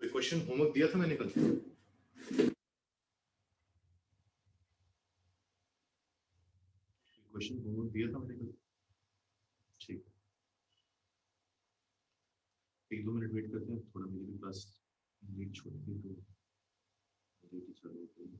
कोई question homework दिया था मैंने कल? क्वेश्चन होमवर्क दिया था मैंने कल? ठीक है, 1-2 मिनट वेट करते हैं, थोड़ा मेरी भी क्लास लेट छोड़ दी तो लेट ही चालू हो गई।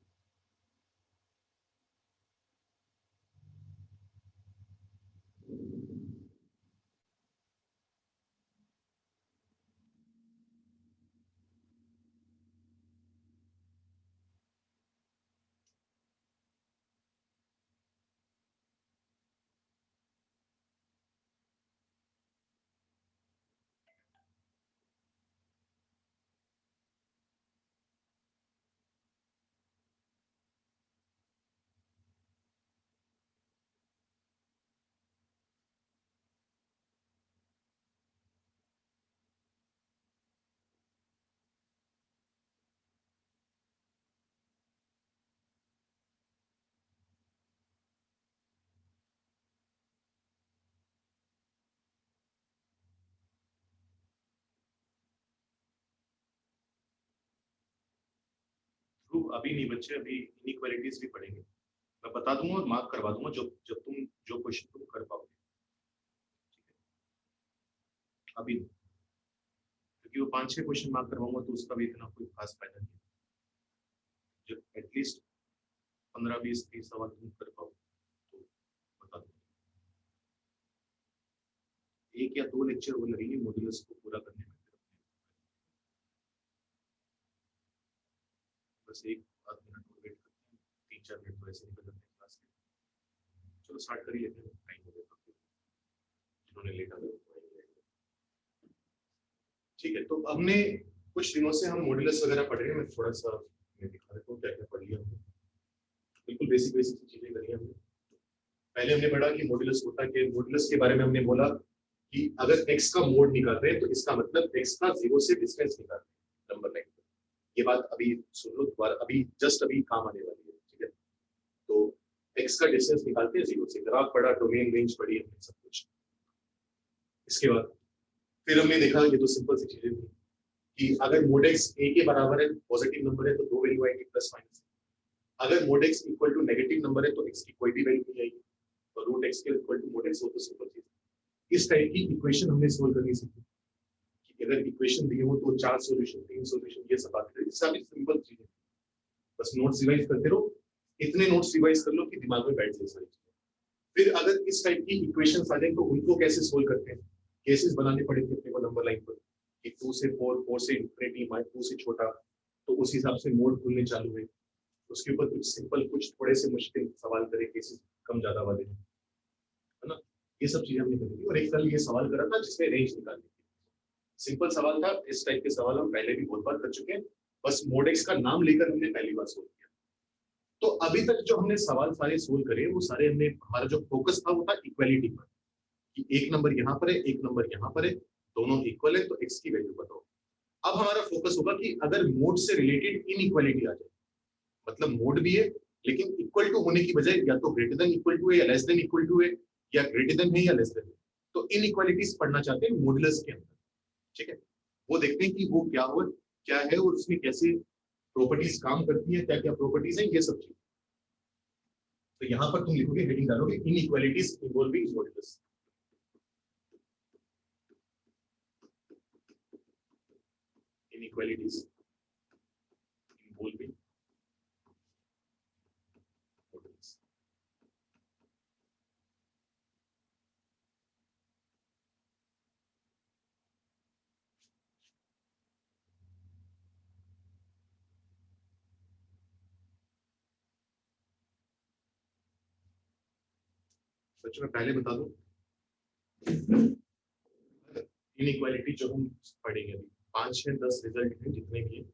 अभी नहीं बच्चे, अभी इनइक्वालिटीज भी पढ़ेंगे। मैं बता दूंगा और मार्क करवा दूंगा जब जब तुम जो क्वेश्चन तुम कर पाओगे। अभी नहीं, क्योंकि वो 5-6 क्वेश्चन मार्क करवाऊंगा तो उसका भी इतना कोई खास फायदा नहीं है। जब एटलीस्ट 15-20-30 सवाल तुम कर पाओ तो बता दूंगा। 1 या 2 लेक्चर वो लगेंगे मॉड्यूलस को पूरा करने में। बस 1-आध मिनट और वेट करते हैं, 3-4 मिनट तो ऐसे निकल जाते हैं क्लास के। चलो स्टार्ट कर ही लेते हैं, टाइम हो गया काफी, जिन्होंने लेट आ गए। ठीक है, तो हमने कुछ दिनों से हम मॉड्यूलस वगैरह पढ़ रहे हैं। मैं थोड़ा सा मैं दिखा देता हूँ क्या क्या पढ़ लिया हमने। बिल्कुल बेसिक बेसिक चीजें करी हमने। पहले हमने पढ़ा कि मॉड्यूलस होता है, कि मॉड्यूलस के बारे में हमने बोला कि अगर x का मोड निकाल रहे हैं तो इसका मतलब x का 0 से डिस्टेंस निकाल रहे हैं नंबर लाइन पर। ये बात अभी सुन लो दोबारा, अभी जस्ट अभी काम आने वाली है। ठीक है, तो x का डिस्टेंस निकालते हैं 0 से। ग्राफ पढ़ा, डोमेन रेंज पढ़ी हमने सब कुछ। इसके बाद फिर हमने देखा, ये तो सिंपल सी चीजें थी कि अगर मोड x a के बराबर है, पॉजिटिव नंबर है, तो दो वैल्यू आएगी प्लस माइनस। अगर mod x equal to negative number है तो x की कोई भी वैल्यू नहीं आएगी, और रूट x के इक्वल टू मोड x हो तो सिंपल चीज। इस टाइप की इक्वेशन हमने सोल्व करनी सीखी कि अगर इक्वेशन दी हो तो 4 सॉल्यूशन, 3 सॉल्यूशन, ये सब बात करें। सब सिंपल चीज है, बस नोट्स रिवाइज करते रहो। इतने नोट्स रिवाइज कर लो कि दिमाग में बैठ जाए सारी चीजें। फिर अगर इस टाइप की इक्वेशन आ जाए तो उनको कैसे सोल्व करते हैं, केसेस बनाने पड़ेंगे अपने को नंबर लाइन पर कि 2 से 4, 4 से इंफिनिटी, 2 से छोटा, तो उस हिसाब से मोड खुलने चालू है। उसके ऊपर कुछ सिंपल, कुछ थोड़े से मुश्किल सवाल करें, केसेस कम ज्यादा वाले, है ना। ये सब चीजें हमने करी। और एक कल ये सवाल करा था जिसमें रेंज निकालनी थी। सिंपल सवाल था। इस टाइप के सवाल हम पहले भी बहुत बार कर चुके हैं, बस मोडेक्स का नाम लेकर हमने पहली बार सोल्व किया। तो अभी तक जो हमने सवाल सारे सोल्व करे वो सारे हमने, हमारा जो फोकस था वो था इक्वालिटी पर, कि एक नंबर यहाँ पर है, एक नंबर यहाँ पर है, दोनों इक्वल है, तो एक्स की वैल्यू बताओ। अब हमारा फोकस होगा कि अगर मोड से रिलेटेड इनइक्वालिटी आ जाए, मतलब मोड भी है लेकिन इक्वल टू होने की बजाय या तो ग्रेटर देन इक्वल टू है या लेस देन इक्वल टू है, या ग्रेटर देन है या लेस देन है, तो इनइक्वालिटीज पढ़ना चाहते हैं मॉडुलस के अंदर। ठीक है, वो देखते हैं कि वो क्या है और उसमें कैसे प्रॉपर्टीज काम करती है, क्या क्या प्रॉपर्टीज है, ये सब चीज। तो यहाँ पर तुम लिखोगे, हेडिंग डालोगे inequalities involving modulus. Inequalities involving बच्चों मैं पहले बता दूं, इनइक्वालिटी जो हम पढ़ेंगे अभी 5 या 10 रिजल्ट हैं जितने भी हैं,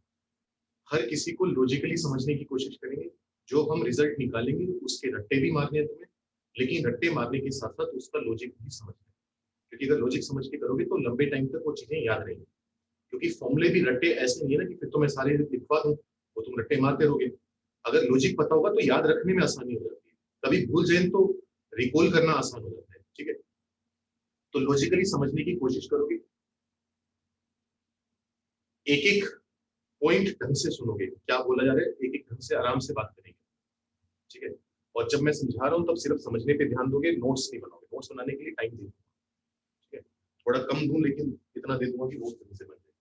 हर किसी को लॉजिकली समझने की कोशिश करेंगे। जो हम रिजल्ट निकालेंगे उसके रट्टे भी मारने हैं तुम्हें, लेकिन रट्टे मारने के साथ साथ उसका लॉजिक भी समझना है, क्योंकि अगर लॉजिक समझ के करोगे तो लंबे टाइम तक वो चीजें याद रहेंगी। क्योंकि फॉर्मूले भी रट्टे ऐसे नहीं है ना कि फिर तो मैं सारे लिखवा दूं, वो तुम रट्टे मारते रहोगे। अगर लॉजिक पता होगा तो याद रखने में आसानी हो जाती है, कभी भूल जाए तो रिकॉल करना आसान हो जाता है। ठीक है, तो लॉजिकली समझने की कोशिश करोगे, एक एक पॉइंट ढंग से सुनोगे क्या बोला जा रहा है, एक एक ढंग से आराम से बात करेंगे। ठीक है, और जब मैं समझा रहा हूँ तब सिर्फ समझने पे ध्यान दोगे, नोट्स नहीं बनाओगे। नोट्स बनाने के लिए टाइम दे, ठीक है, थोड़ा कम दूं लेकिन इतना दे दूंगा कि नोट्स ढंग से बन जाए।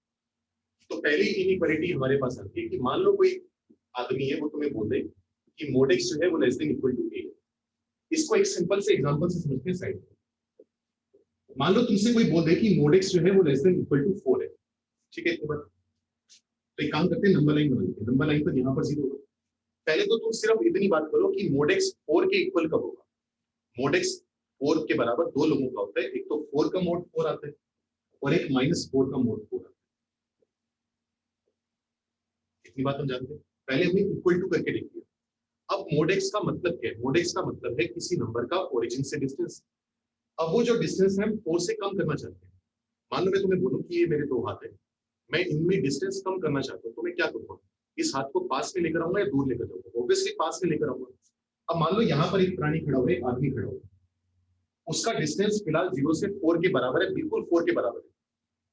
तो पहली इनइक्वालिटी हमारे पास आती है कि मान लो कोई आदमी है, वो तुम्हें बोल दे कि मोड एक्स जो है वो लेस देन इक्वल टू ए। इसको एक सिंपल से एग्जांपल से समझते हैं साइड में। मान लो तुमसे कोई बोल दे कि मोड एक्स जो है वो लेस देन इक्वल टू 4 है। ठीक है, तो एक काम करते हैं, नंबर लाइन बनाते हैं। नंबर लाइन पर यहाँ पर 0 होगा। पहले तो तुम सिर्फ इतनी बात करो कि मोड एक्स 4 के इक्वल कब होगा। मोड एक्स 4 के बराबर दो लोगों का होता है, एक तो 4 का मोड 4 आता है और एक -4 का मोड 4 आता है। इतनी बात हम जानते हैं। पहले हमें इक्वल टू करके देखिए। अब मोड एक्स का मतलब क्या है? मोड एक्स का मतलब है किसी नंबर का ओरिजिन से डिस्टेंस। अब वो जो डिस्टेंस है हम 4 से कम करना चाहते हैं। मान लो मैं तुम्हें बोलूं कि ये मेरे दो हाथ है, मैं इनमें डिस्टेंस कम करना चाहता हूँ, तो मैं क्या करूंगा? इस हाथ को पास में लेकर आऊंगा या दूर लेकर जाऊंगा? ऑब्वियसली पास में लेकर आऊंगा। अब मान लो यहाँ पर एक प्राणी खड़ा हुआ है, एक आदमी खड़ा हुआ है, उसका डिस्टेंस फिलहाल 0 से 4 के बराबर है, बिल्कुल 4 के बराबर है।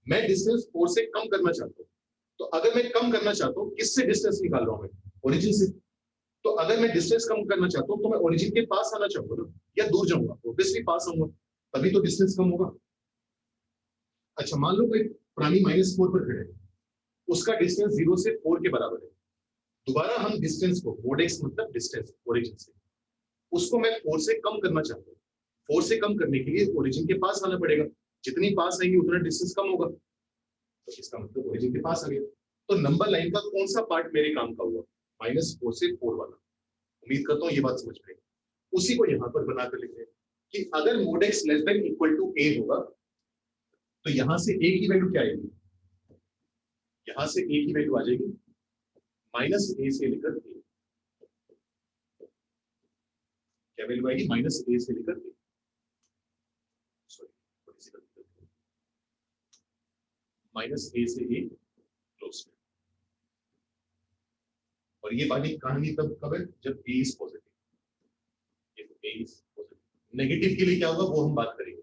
मैं डिस्टेंस 4 से कम करना चाहता हूँ। तो अगर मैं कम करना चाहता हूँ, किससे डिस्टेंस निकाल रहा हूँ मैं? ओरिजिन से। तो अगर मैं डिस्टेंस कम करना चाहता हूँ तो मैं ओरिजिन के पास आना चाहूंगा ना, या दूर जाऊंगा? ऑब्वियसली पास आऊंगा, तभी तो डिस्टेंस कम होगा। अच्छा, मान लो कोई प्राणी -4 पर खड़े है, उसका डिस्टेंस 0 से 4 के बराबर है। दोबारा हम डिस्टेंस को, मोड एक्स मतलब डिस्टेंस ओरिजिन से, उसको मैं 4 से कम करना चाहता हूँ। 4 से कम करने के लिए ओरिजिन के पास आना पड़ेगा। जितनी पास आएंगे उतना डिस्टेंस कम होगा, तो इसका मतलब ओरिजिन के पास आ गया। तो नंबर लाइन का कौन सा पार्ट मेरे काम का हुआ? -4 से 4 वाला। उम्मीद करता हूँ ये बात समझ में। उसी को यहाँ पर बनाकर लिखते हैं कि अगर mod x less than equal to a होगा, तो यहाँ से ए की वैल्यू क्या आएगी? यहाँ से ए की वैल्यू आ जाएगी -a से लेकर ए। क्या वैल्यू आएगी? -a से लेकर ए। सॉरी, थोड़ी सी गलती कर दी। -a से ए क्लोज में। और ये वाली कहानी तब कब है? जब ए इज पॉजिटिव। ये तो ए इज पॉजिटिव। नेगेटिव के लिए क्या होगा वो हम बात करेंगे।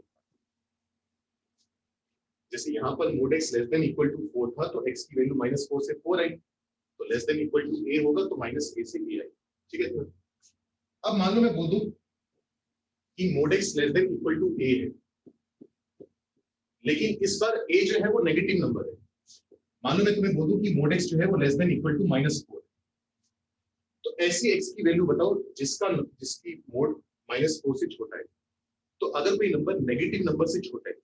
जैसे यहाँ पर mod x less than equal to 4 था, तो x की वैल्यू -4 से 4 आई, तो less than equal to a होगा तो -a से a आई। ठीक है, अब मान लो मैं बोल दूं कि mod x less than equal to a है, लेकिन इस बार a जो है वो नेगेटिव नंबर है। मान लो मैं तुम्हें बोल दूं कि मोड एक्स जो है वो लेस देन इक्वल टू -4, तो ऐसी x की वैल्यू बताओ जिसकी मोड -4 से छोटा है। तो अगर कोई नंबर नेगेटिव नंबर से छोटा है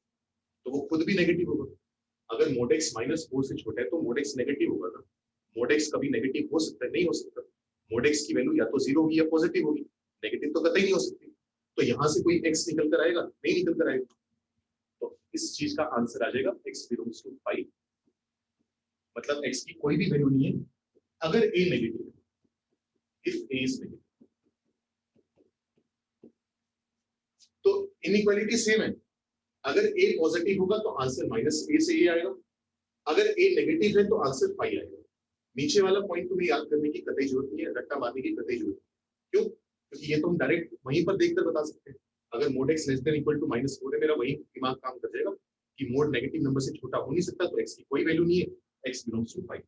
तो वो खुद भी नेगेटिव होगा। अगर मोड एक्स -4 से छोटा है तो मोड एक्स नेगेटिव होगा ना। मोड एक्स कभी नेगेटिव हो सकता है? नहीं हो सकता। मोड एक्स की वैल्यू या तो 0 होगी या पॉजिटिव होगी, नेगेटिव तो कतई नहीं हो सकती। तो यहाँ से कोई एक्स निकल कर आएगा? नहीं निकल कर आएगा। तो इस चीज का आंसर आ जाएगा x बिलोंग्स टू 5। मतलब x की कोई भी वैल्यू नहीं है अगर a नेगेटिव है, इफ a इज नेगेटिव। तो इनइक्वालिटी सेम है। अगर a पॉजिटिव होगा तो आंसर -a से a आएगा, अगर a नेगेटिव है तो आंसर 5 आएगा। नीचे वाला पॉइंट तुम्हें याद करने की कतई जरूरत नहीं है, रट्टा मारने की कतई जरूरत नहीं। क्यों? क्योंकि ये तो हम डायरेक्ट वहीं पर देखकर बता सकते हैं। अगर mod x less than equal to -4 है, मेरा वही दिमाग काम कर जाएगा कि मोड नेगेटिव नंबर से छोटा हो नहीं सकता, तो एक्स की कोई वैल्यू नहीं है, एक्स बिलोंग्स टू 5।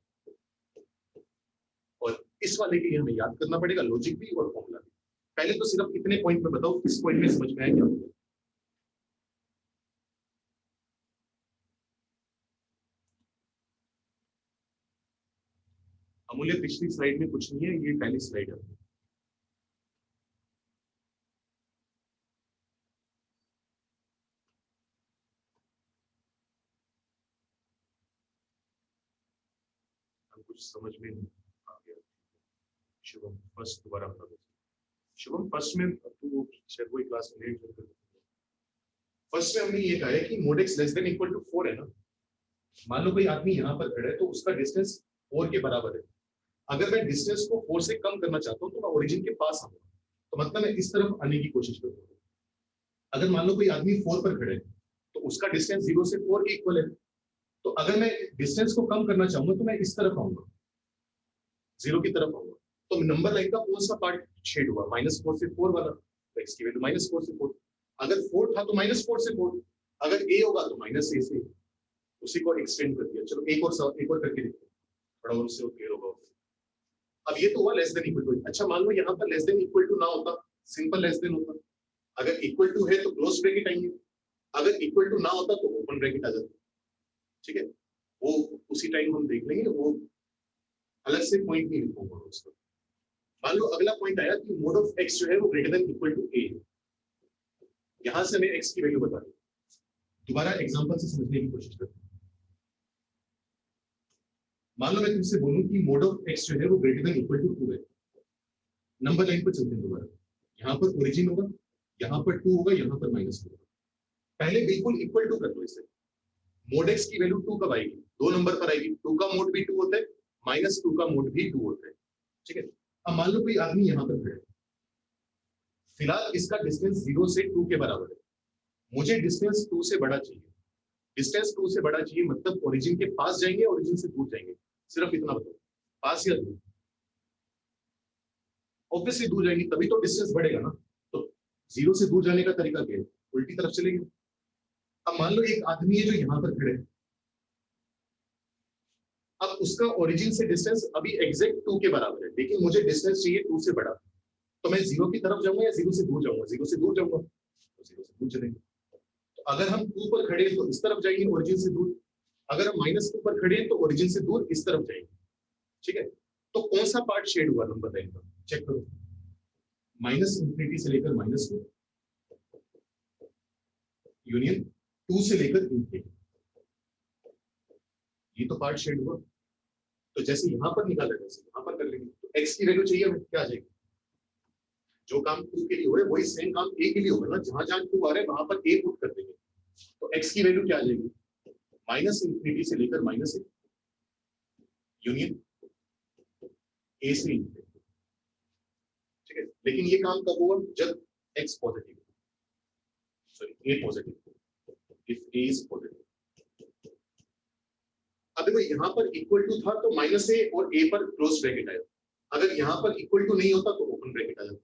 और इस वाले के लिए हमें याद करना पड़ेगा लॉजिक भी और फॉर्मूला भी। पहले तो सिर्फ इतने पॉइंट में बताओ, इस पॉइंट में समझ में आया क्या? अमूल्य पिछली स्लाइड में कुछ नहीं है, ये पहली स्लाइड है। हम कुछ समझ में नहीं आ गया। शुभम फर्स्ट दोबारा बता दो। शुभम फर्स्ट में तू शायद वही क्लास में नहीं join कर। फर्स्ट में हमने ये कहा है कि mod x less than equal to 4 है ना। मान लो कोई आदमी यहाँ पर खड़ा है तो उसका डिस्टेंस 4 के बराबर है। अगर मैं डिस्टेंस को 4 से कम करना चाहता हूँ तो मैं ओरिजिन के पास आऊंगा, तो मतलब मैं इस तरफ आने की कोशिश करूंगा। अगर मान लो कोई आदमी 4 पर खड़े है तो उसका डिस्टेंस 0 से 4 के इक्वल है। तो अगर मैं डिस्टेंस को कम करना चाहूंगा तो मैं इस तरफ आऊंगा, 0 की तरफ आऊंगा। तो नंबर लाइन का कौन सा पार्ट शेड हुआ? -4 से 4 वाला। तो एक्स की वैल्यू -4 से 4। अगर 4 था तो -4 से 4। अगर a होगा तो -a से। उसी को एक्सटेंड कर दिया। चलो एक और करके देखते हैं, थोड़ा और उससे क्लियर होगा। अब ये तो हुआ लेस देन इक्वल टू। अच्छा मान लो यहाँ पर लेस देन इक्वल टू ना होता, सिंपल लेस देन होता। अगर इक्वल टू है तो क्लोज ब्रैकेट आएंगे, अगर इक्वल टू ना होता तो ओपन ब्रैकेट आ जाता। ठीक है, वो उसी टाइम हम देख लेंगे, वो अलग से पॉइंट नहीं लिखूंगा उसका। मान लो अगला पॉइंट आया कि मोड ऑफ एक्स जो है वो ग्रेटर देन इक्वल टू ए। यहां से हमें एक्स की वैल्यू बता दी। दोबारा एग्जांपल से समझने की कोशिश करते हैं। मान लो मैं तुमसे बोलूं कि मोड ऑफ एक्स जो है वो ग्रेटर देन इक्वल टू 2 है। नंबर लाइन पर चलते हैं दोबारा। यहाँ पर ओरिजिन होगा, यहाँ पर 2 होगा, यहाँ पर -2 होगा। पहले बिल्कुल इक्वल टू कर दो इसे। मोड एक्स की वैल्यू 2 कब आएगी? 2 नंबर पर आएगी। 2 का मोड भी 2 होता है, -2 का मोड भी 2 होता है। ठीक है, अब मान लो कोई आदमी यहाँ पर खड़ा है। फिलहाल इसका डिस्टेंस 0 से 2 के बराबर है। मुझे डिस्टेंस 2 से बड़ा चाहिए। डिस्टेंस 2 से बड़ा चाहिए मतलब ओरिजिन के पास जाएंगे, ओरिजिन से दूर जाएंगे। सिर्फ इतना बताओ, पास या दूर? ऑब्वियसली दूर जाएंगे, तभी तो डिस्टेंस बढ़ेगा ना। तो 0 से दूर जाने का तरीका क्या है? उल्टी तरफ चलेंगे। अब मान लो एक आदमी है जो यहाँ पर खड़े है। अब उसका ओरिजिन से डिस्टेंस अभी एग्जैक्ट 2 के बराबर है, लेकिन मुझे डिस्टेंस चाहिए 2 से बड़ा। तो मैं 0 की तरफ जाऊंगा या 0 से दूर जाऊंगा? 0 से दूर जाऊंगा, तो 0 से दूर चलेंगे। तो अगर हम 2 पर खड़े हैं तो इस तरफ जाएंगे, ओरिजिन से दूर। अगर हम -2 पर खड़े हैं तो ओरिजिन से दूर इस तरफ जाएंगे। ठीक है, तो कौन सा पार्ट शेड हुआ नंबर लाइन का? चेक करो। -∞ से लेकर -2 यूनियन 2 से लेकर ∞, ये तो पार्ट शेड हुआ। तो जैसे यहाँ पर निकाला जैसे यहाँ पर कर लेंगे। तो एक्स की वैल्यू चाहिए हमें, क्या आ जाएगी? जो काम 2 के लिए हो रहा है वही सेम काम a के लिए होगा ना। जहां जहां 2 आ रहा है वहां पर a पुट कर देंगे। तो x की वैल्यू क्या आ जाएगी? -∞ से लेकर -a यूनियन a से ∞। ठीक है, लेकिन ये काम कब होगा? जब x positive, sorry a positive. If a is positive. अब देखो यहाँ पर इक्वल टू था तो -a और a पर क्लोज ब्रैकेट आया। अगर यहाँ पर इक्वल टू नहीं होता तो ओपन ब्रैकेट आ जाता।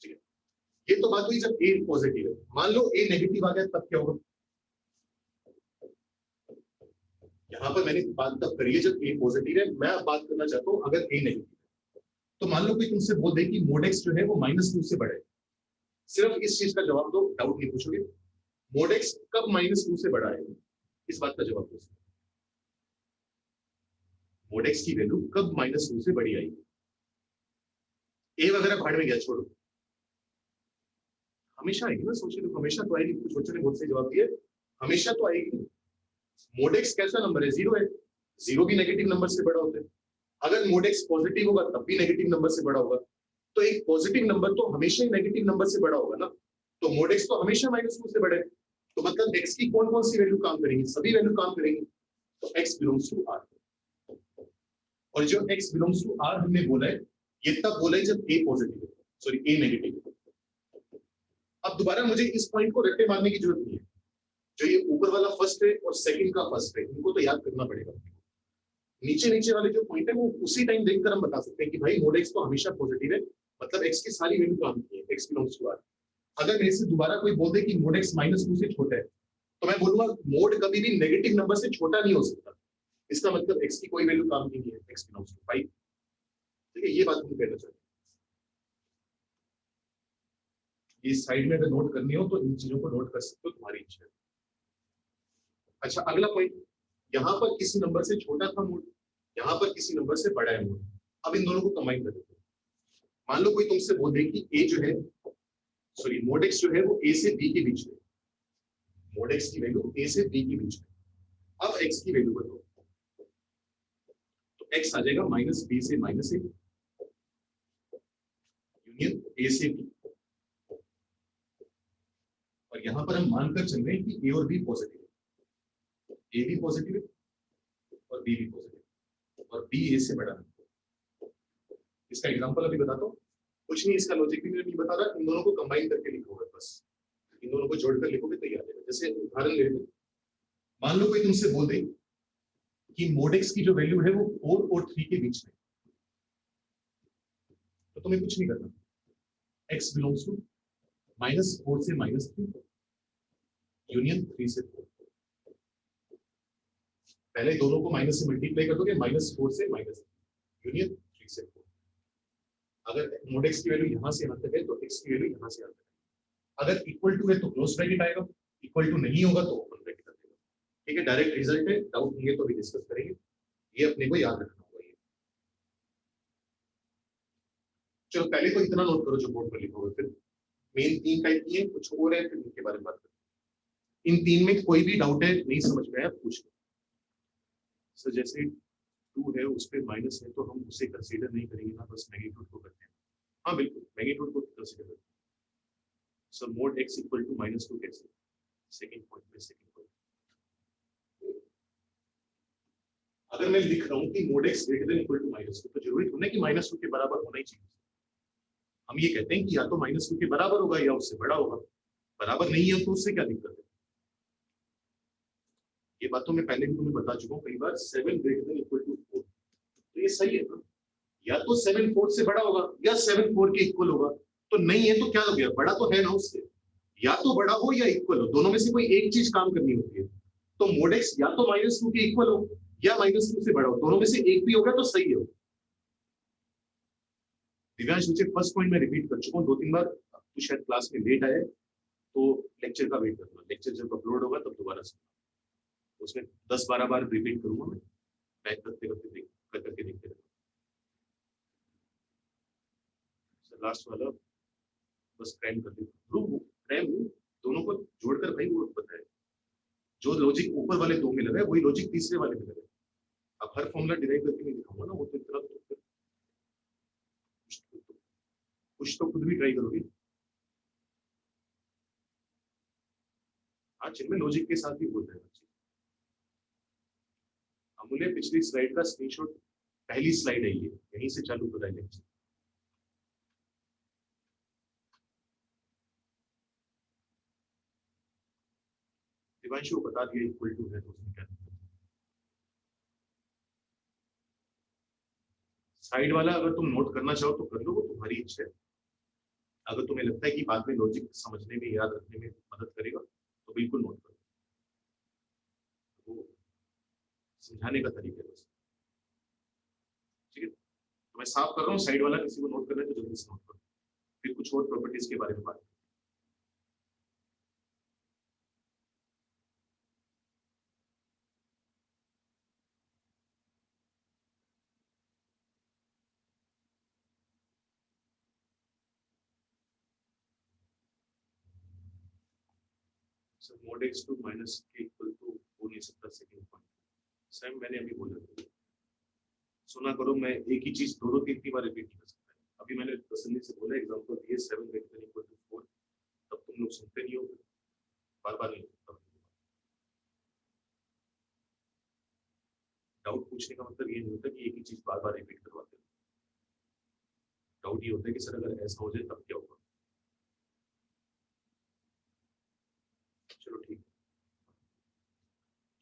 ठीक है, ये तो बात हुई जब a पॉजिटिव है। मान लो a नेगेटिव आ गया, तब क्या होगा? यहाँ पर मैंने बात तब करी है जब a पॉजिटिव है। मैं अब बात करना चाहता हूँ अगर a नेगेटिव है। तो मान लो कोई तुमसे बोल दे कि मोड एक्स जो है वो -2 से बड़ा है। सिर्फ इस चीज का जवाब दो, डाउट नहीं पूछोगे। मोड एक्स कब -2 से बड़ा है? इस बात का जवाब दो। मोड एक्स की वैल्यू कब -2 से बड़ी आएगी? ए वगैरह भाड़ में गया, छोड़ो। हमेशा आएगी ना, सोचिए तो हमेशा तो आएगी। कुछ बच्चों ने बहुत सही जवाब दिए, हमेशा तो आएगी। मोड एक्स कैसा नंबर है? 0 है। 0 भी नेगेटिव नंबर से बड़ा होता है। अगर मोड एक्स पॉजिटिव होगा तब भी नेगेटिव नंबर से बड़ा होगा। तो एक पॉजिटिव नंबर तो हमेशा ही नेगेटिव नंबर से बड़ा होगा ना। तो मोड एक्स तो हमेशा -2 से बड़ा है। तो मतलब एक्स की कौन कौन सी वैल्यू काम करेंगी? सभी वैल्यू काम करेंगी। तो एक्स बिलोंग्स टू आर। और जो एक्स बिलोंग्स टू आर हमने बोला है, ये तब बोला है जब ए पॉजिटिव है, सॉरी ए नेगेटिव है। अब दोबारा मुझे इस पॉइंट को रट्टे मारने की जरूरत नहीं है। जो ये ऊपर वाला फर्स्ट है और सेकंड का फर्स्ट है, इनको तो याद करना पड़ेगा। नीचे नीचे वाले जो पॉइंट है वो उसी टाइम देखकर हम बता सकते हैं कि भाई मोड एक्स तो हमेशा पॉजिटिव है, मतलब एक्स की सारी वैल्यू काम की है, एक्स बिलोंग्स टू आर। अगर मेरे से दोबारा कोई बोल दे कि मोड एक्स -2 से छोटा है, तो मैं बोलूंगा मोड कभी भी नेगेटिव नंबर से छोटा नहीं हो सकता। इसका मतलब एक्स की कोई वैल्यू काम नहीं है, एक्स बिलोंग्स टू 5। ठीक है, ये बात हम कहना चाहते हैं। ये साइड में अगर नोट करनी हो तो इन चीजों को नोट कर सकते हो, तुम्हारी इच्छा है। अच्छा, अगला पॉइंट, यहाँ पर किसी नंबर से छोटा था मोड, यहाँ पर किसी नंबर से बड़ा है मोड। अब इन दोनों को कंबाइन कर देते हैं। मान लो कोई तुमसे बोल दे कि ए जो है, सॉरी मोड एक्स जो है वो ए से बी के बीच में। मोड एक्स की वैल्यू ए से बी के बीच में। अब एक्स की वैल्यू बताओ। तो एक्स आ जाएगा -b से -a यूनियन यूनियन ए से बी, और यहां पर हम मानकर चल रहे हैं कि ए और बी पॉजिटिव है, ए भी पॉजिटिव है और बी भी पॉजिटिव है, और बी ए से बड़ा है। इसका एग्जांपल अभी बताता हूँ, कुछ नहीं, इसका लॉजिक भी मैं नहीं बता रहा, इन दोनों को कंबाइन करके लिखोगे, बस इन दोनों को जोड़कर लिखोगे तो याद आएगा। जैसे उदाहरण ले लो, मान लो कोई तुमसे बोल दे कि मोड एक्स की जो वैल्यू है वो 4 और 3 के बीच में, तो तुम्हें कुछ नहीं करना, x बिलोंग्स टू -4 से -3 यूनियन 3 से 4, पहले दोनों को माइनस से मल्टीप्लाई कर दोगे, -4 से -3 यूनियन 3 से 4। अगर मोड एक्स की वैल्यू यहां से यहां तक है तो x की वैल्यू यहां से यहां तक है, अगर इक्वल टू है तो क्लोज ब्रैकेट आएगा, इक्वल टू नहीं होगा तो ओपन ब्रैकेट आ जाएगा। ठीक है, डायरेक्ट रिजल्ट है, डाउट होंगे तो भी डिस्कस करेंगे, ये अपने को याद रखना होगा। ये चलो पहले तो इतना नोट करो जो बोर्ड पर लिखोगे, फिर मेन 3 टाइप की है, कुछ और है, फिर इनके बारे में बात करें। इन 3 में कोई भी डाउट है, नहीं समझ में आया, पूछ लो। सर जैसे 2 है उस पे माइनस है तो हम उसे कंसीडर नहीं करेंगे ना, बस मैग्नीट्यूड को करते हैं। हाँ बिल्कुल, मैग्नीट्यूड को कंसीडर करते हैं। Sir mod x equal to -2 कैसे, सेकंड पॉइंट में सेकंड पॉइंट, अगर मैं लिख रहा हूँ कि mod x greater than equal to -2 तो जरूरी थोड़ा कि -2 के बराबर होना ही चाहिए। हम ये कहते हैं कि या तो -2 के बराबर होगा या उससे बड़ा होगा, बराबर नहीं है तो उससे क्या दिक्कत है। ये बात तो मैं पहले भी तुम्हें बता चुका हूँ कई बार, 7 ग्रेटर देन इक्वल टू 4, तो ये सही है ना, या तो 7 4 से बड़ा होगा या 7 4 के इक्वल होगा, तो नहीं है तो क्या हो गया, बड़ा तो है ना उससे, या तो बड़ा हो या इक्वल हो, दोनों में से कोई एक चीज काम करनी होती है। तो मोड एक्स या तो -2 के इक्वल हो या -2 से बड़ा हो, दोनों में से एक भी होगा तो सही है। दिव्यांश मुझे फर्स्ट पॉइंट में रिपीट कर चुका हूँ 2-3 बार, तो शायद क्लास में लेट आए तो लेक्चर का वेट करना, लेक्चर जब अपलोड होगा तब दोबारा सुनना, उसमें 10-12 बार रिपीट करूंगा मैं, बैक करते करते करके देखते रहना। लास्ट वाला बस क्रैम कर दो, क्रैम दोनों को जोड़कर भाई वो बताए, जो लॉजिक ऊपर वाले 2 में लगा है वही लॉजिक तीसरे वाले में लगा है। अब हर फॉर्मूला डिराइव करके नहीं दिखाऊंगा ना, वो तो इतना तो कुछ तो खुद भी ट्राई करोगे। आज जिनमें लॉजिक के साथ भी बोल रहे हैं। अमूल्य पिछली स्लाइड का स्क्रीनशॉट, पहली स्लाइड है ये, यहीं से चालू कर रहा है लेक्चर। दिवांशु को बता दिया इक्वल टू है तो उसमें क्या दिक्कत है। साइड वाला अगर तुम नोट करना चाहो तो कर लो, वो तुम्हारी इच्छा है। अगर तुम्हें लगता है कि बाद में लॉजिक समझने में, याद रखने में मदद करेगा तो बिल्कुल नोट करो, वो समझाने का तरीका है बस। ठीक है, तो मैं साफ कर रहा हूँ, साइड वाला किसी को नोट करना है तो जल्दी से नोट करो, फिर कुछ और प्रॉपर्टीज के बारे में बात। मोड एक्स टू माइनस के इक्वल टू हो नहीं सकता, सेकंड पॉइंट सेम मैंने अभी बोला था। सुना करो, मैं एक ही चीज 2-3 बार रिपीट नहीं कर सकता। अभी मैंने तसल्ली से बोला, एग्जांपल दिए 7 ग्रेटर इक्वल टू 4, तब तुम लोग सुनते नहीं हो, बार बार नहीं होता। डाउट पूछने का मतलब ये नहीं होता कि एक ही चीज बार बार रिपीट करवाते हो। डाउट ये होता है कि सर अगर ऐसा हो जाए तब क्या होगा। चलो ठीक,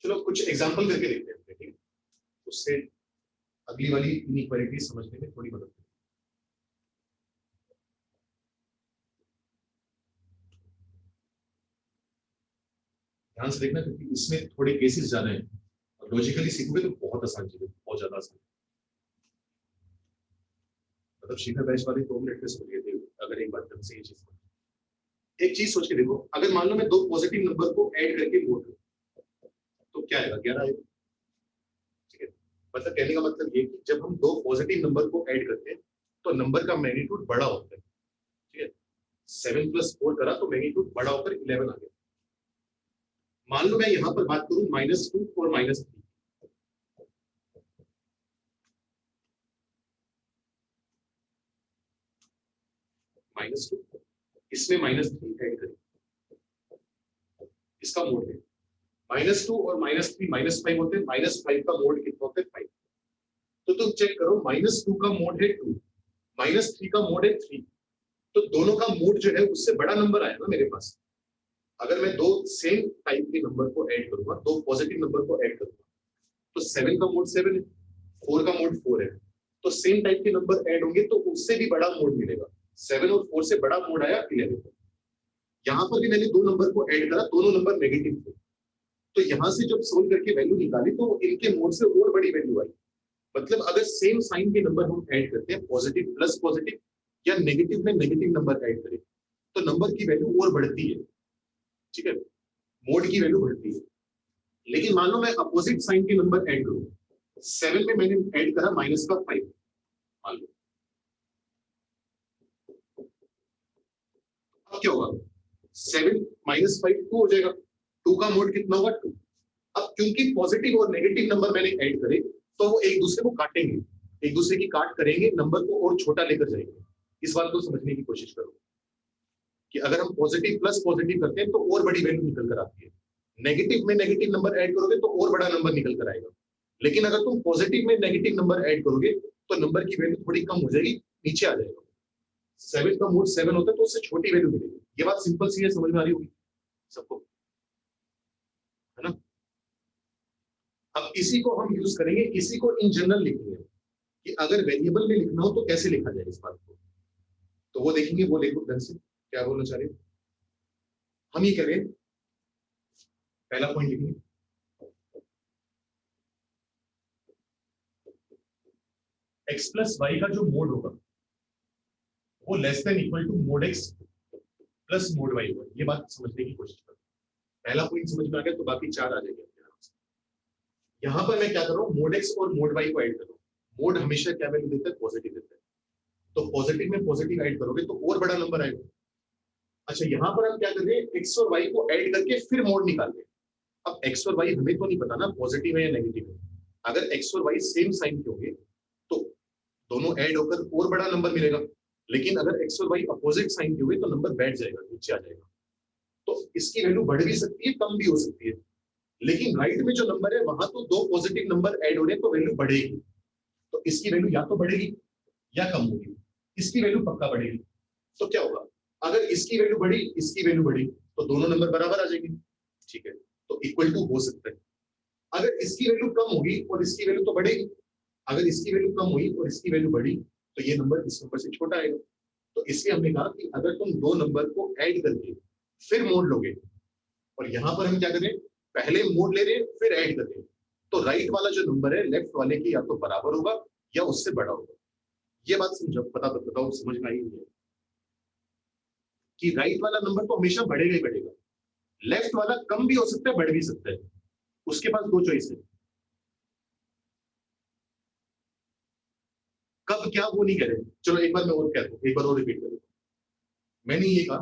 चलो कुछ एग्जांपल करके देखते हैं, ठीक है, उससे अगली वाली इनइक्वालिटी समझने में थोड़ी मदद करेगी। ध्यान से देखना क्योंकि इसमें थोड़े केसेस ज्यादा हैं, और लॉजिकली सीखोगे तो बहुत आसान चीज है, बहुत ज्यादा आसान। मतलब शिखर बैच वाले 2 मिनट में समझ गए थे अगर एक बार ढंग से ये चीज। एक चीज सोच के देखो, अगर मान लो मैं 2 पॉजिटिव नंबर को ऐड करके मोड करूं तो क्या आएगा, 11 आएगा। ठीक है, मतलब कहने का मतलब ये कि जब हम 2 पॉजिटिव नंबर को ऐड करते हैं तो नंबर का मैग्नीट्यूड बड़ा होता है। ठीक है, 7 + 4 करा तो मैग्नीट्यूड बड़ा होकर 11 आ गया। मान लो मैं यहाँ पर बात करूं -2 और -3, -2, इसमें -3 ऐड करें, इसका मोड है -2 और -3 -5 होते हैं, -5 का मोड कितना होता है 5। तो तुम चेक करो, -2 का मोड है 2, -3 का मोड है 3, तो दोनों का मोड जो है उससे बड़ा नंबर आया ना मेरे पास। अगर मैं दो सेम टाइप के नंबर को ऐड करूंगा, दो पॉजिटिव नंबर को ऐड करूंगा, तो 7 का मोड 7 है, 4 का मोड 4 है, तो सेम टाइप के नंबर ऐड होंगे तो उससे भी बड़ा मोड मिलेगा। 7 और 4 से बड़ा मोड आया 11। यहाँ पर भी मैंने दो नंबर को ऐड करा, दोनों नंबर नेगेटिव थे, तो यहाँ से जब सोल्व करके वैल्यू निकाली तो इनके मोड से और बड़ी वैल्यू आई। मतलब अगर सेम साइन के नंबर हम ऐड करते हैं, पॉजिटिव प्लस पॉजिटिव या नेगेटिव में नेगेटिव नंबर ऐड करें, तो नंबर की वैल्यू और बढ़ती है, ठीक है, मोड की वैल्यू बढ़ती है। लेकिन मान लो मैं अपोजिट साइन के नंबर ऐड करूं, 7 में मैंने ऐड करा -5, मान लो, अब क्या होगा, 7 -5 2 हो जाएगा, 2 का मोड कितना होगा 2। अब क्योंकि पॉजिटिव और नेगेटिव नंबर मैंने ऐड करे, तो वो एक दूसरे को काटेंगे, एक दूसरे की काट करेंगे, नंबर को और छोटा लेकर जाएंगे। इस बात को समझने की कोशिश करो कि अगर हम पॉजिटिव प्लस पॉजिटिव करते हैं तो और बड़ी वैल्यू निकल कर आती है, नेगेटिव में नेगेटिव नंबर ऐड करोगे तो और बड़ा नंबर निकल कर आएगा। लेकिन अगर तुम पॉजिटिव में नेगेटिव नंबर ऐड करोगे तो नंबर की वैल्यू थोड़ी कम हो जाएगी, नीचे आ जाएगा। 7 का मोड 7 होता है तो उससे छोटी वैल्यू मिलेगी। ये बात सिंपल सी है, समझ में आ रही होगी सबको, है ना। अब इसी को हम यूज करेंगे, इसी को इन जनरल लिखेंगे कि अगर वेरिएबल में लिखना हो तो कैसे लिखा जाए इस बात को, तो वो देखेंगे। वो देखो ढंग से क्या बोलना चाह रहे हैं। हम ये करें, पहला पॉइंट लिखेंगे, x प्लस वाई का जो मोड होगा वो less than equal to mod x plus mod y होगा। ये बात समझने की कोशिश करो। पहला पॉइंट समझ में आ गया तो बाकी चार आ जाएंगे अपने आराम से। यहाँ पर मैं क्या कर रहा हूँ, मोड x और मोड y को ऐड कर रहा हूँ। मोड हमेशा क्या वैल्यू देता है, पॉजिटिव देता है, तो पॉजिटिव में पॉजिटिव ऐड करोगे तो और बड़ा नंबर आएगा। अच्छा, यहाँ पर हम क्या कर रहे हैं, x और y को ऐड करके फिर मोड निकाल रहे हैं। अब x और y हमें तो नहीं पता ना पॉजिटिव है या नेगेटिव है। अगर x और y सेम साइन के होंगे तो दोनों ऐड होकर और बड़ा नंबर मिलेगा, लेकिन अगर x और y अपोजिट साइन के हुए तो नंबर बैठ जाएगा, नीचे आ जाएगा। तो इसकी वैल्यू बढ़ भी सकती है, कम भी हो सकती है। लेकिन राइट में जो नंबर है वहां तो दो पॉजिटिव नंबर ऐड हो रहे हैं तो वैल्यू बढ़ेगी। तो इसकी वैल्यू या तो बढ़ेगी या कम होगी, इसकी वैल्यू पक्का बढ़ेगी। तो क्या होगा, अगर इसकी वैल्यू बढ़ी, इसकी वैल्यू बढ़ी, तो दोनों नंबर बराबर आ जाएंगे, ठीक है, तो इक्वल टू हो सकता है। अगर इसकी वैल्यू कम होगी और इसकी वैल्यू तो बढ़ेगी, अगर इसकी वैल्यू कम हुई और इसकी वैल्यू बढ़ी तो ये नंबर इस नंबर से छोटा आएगा। तो इसलिए हमने कहा कि अगर तुम दो नंबर को ऐड करके फिर मोड लोगे, और यहाँ पर हम क्या करें, पहले मोड ले रहे हैं फिर ऐड कर रहे हैं, तो राइट वाला जो नंबर है लेफ्ट वाले की या तो बराबर होगा या उससे बड़ा होगा। ये बात समझो, पता तो बताओ समझ में आई नहीं है कि राइट वाला नंबर तो हमेशा बढ़ेगा ही बढ़ेगा, लेफ्ट वाला कम भी हो सकता है बढ़ भी सकता है, उसके पास दो चॉइस है। कब क्या वो नहीं कह रहे। चलो एक बार मैं और कहता हूँ, एक बार और रिपीट करूँ। मैंने ये कहा,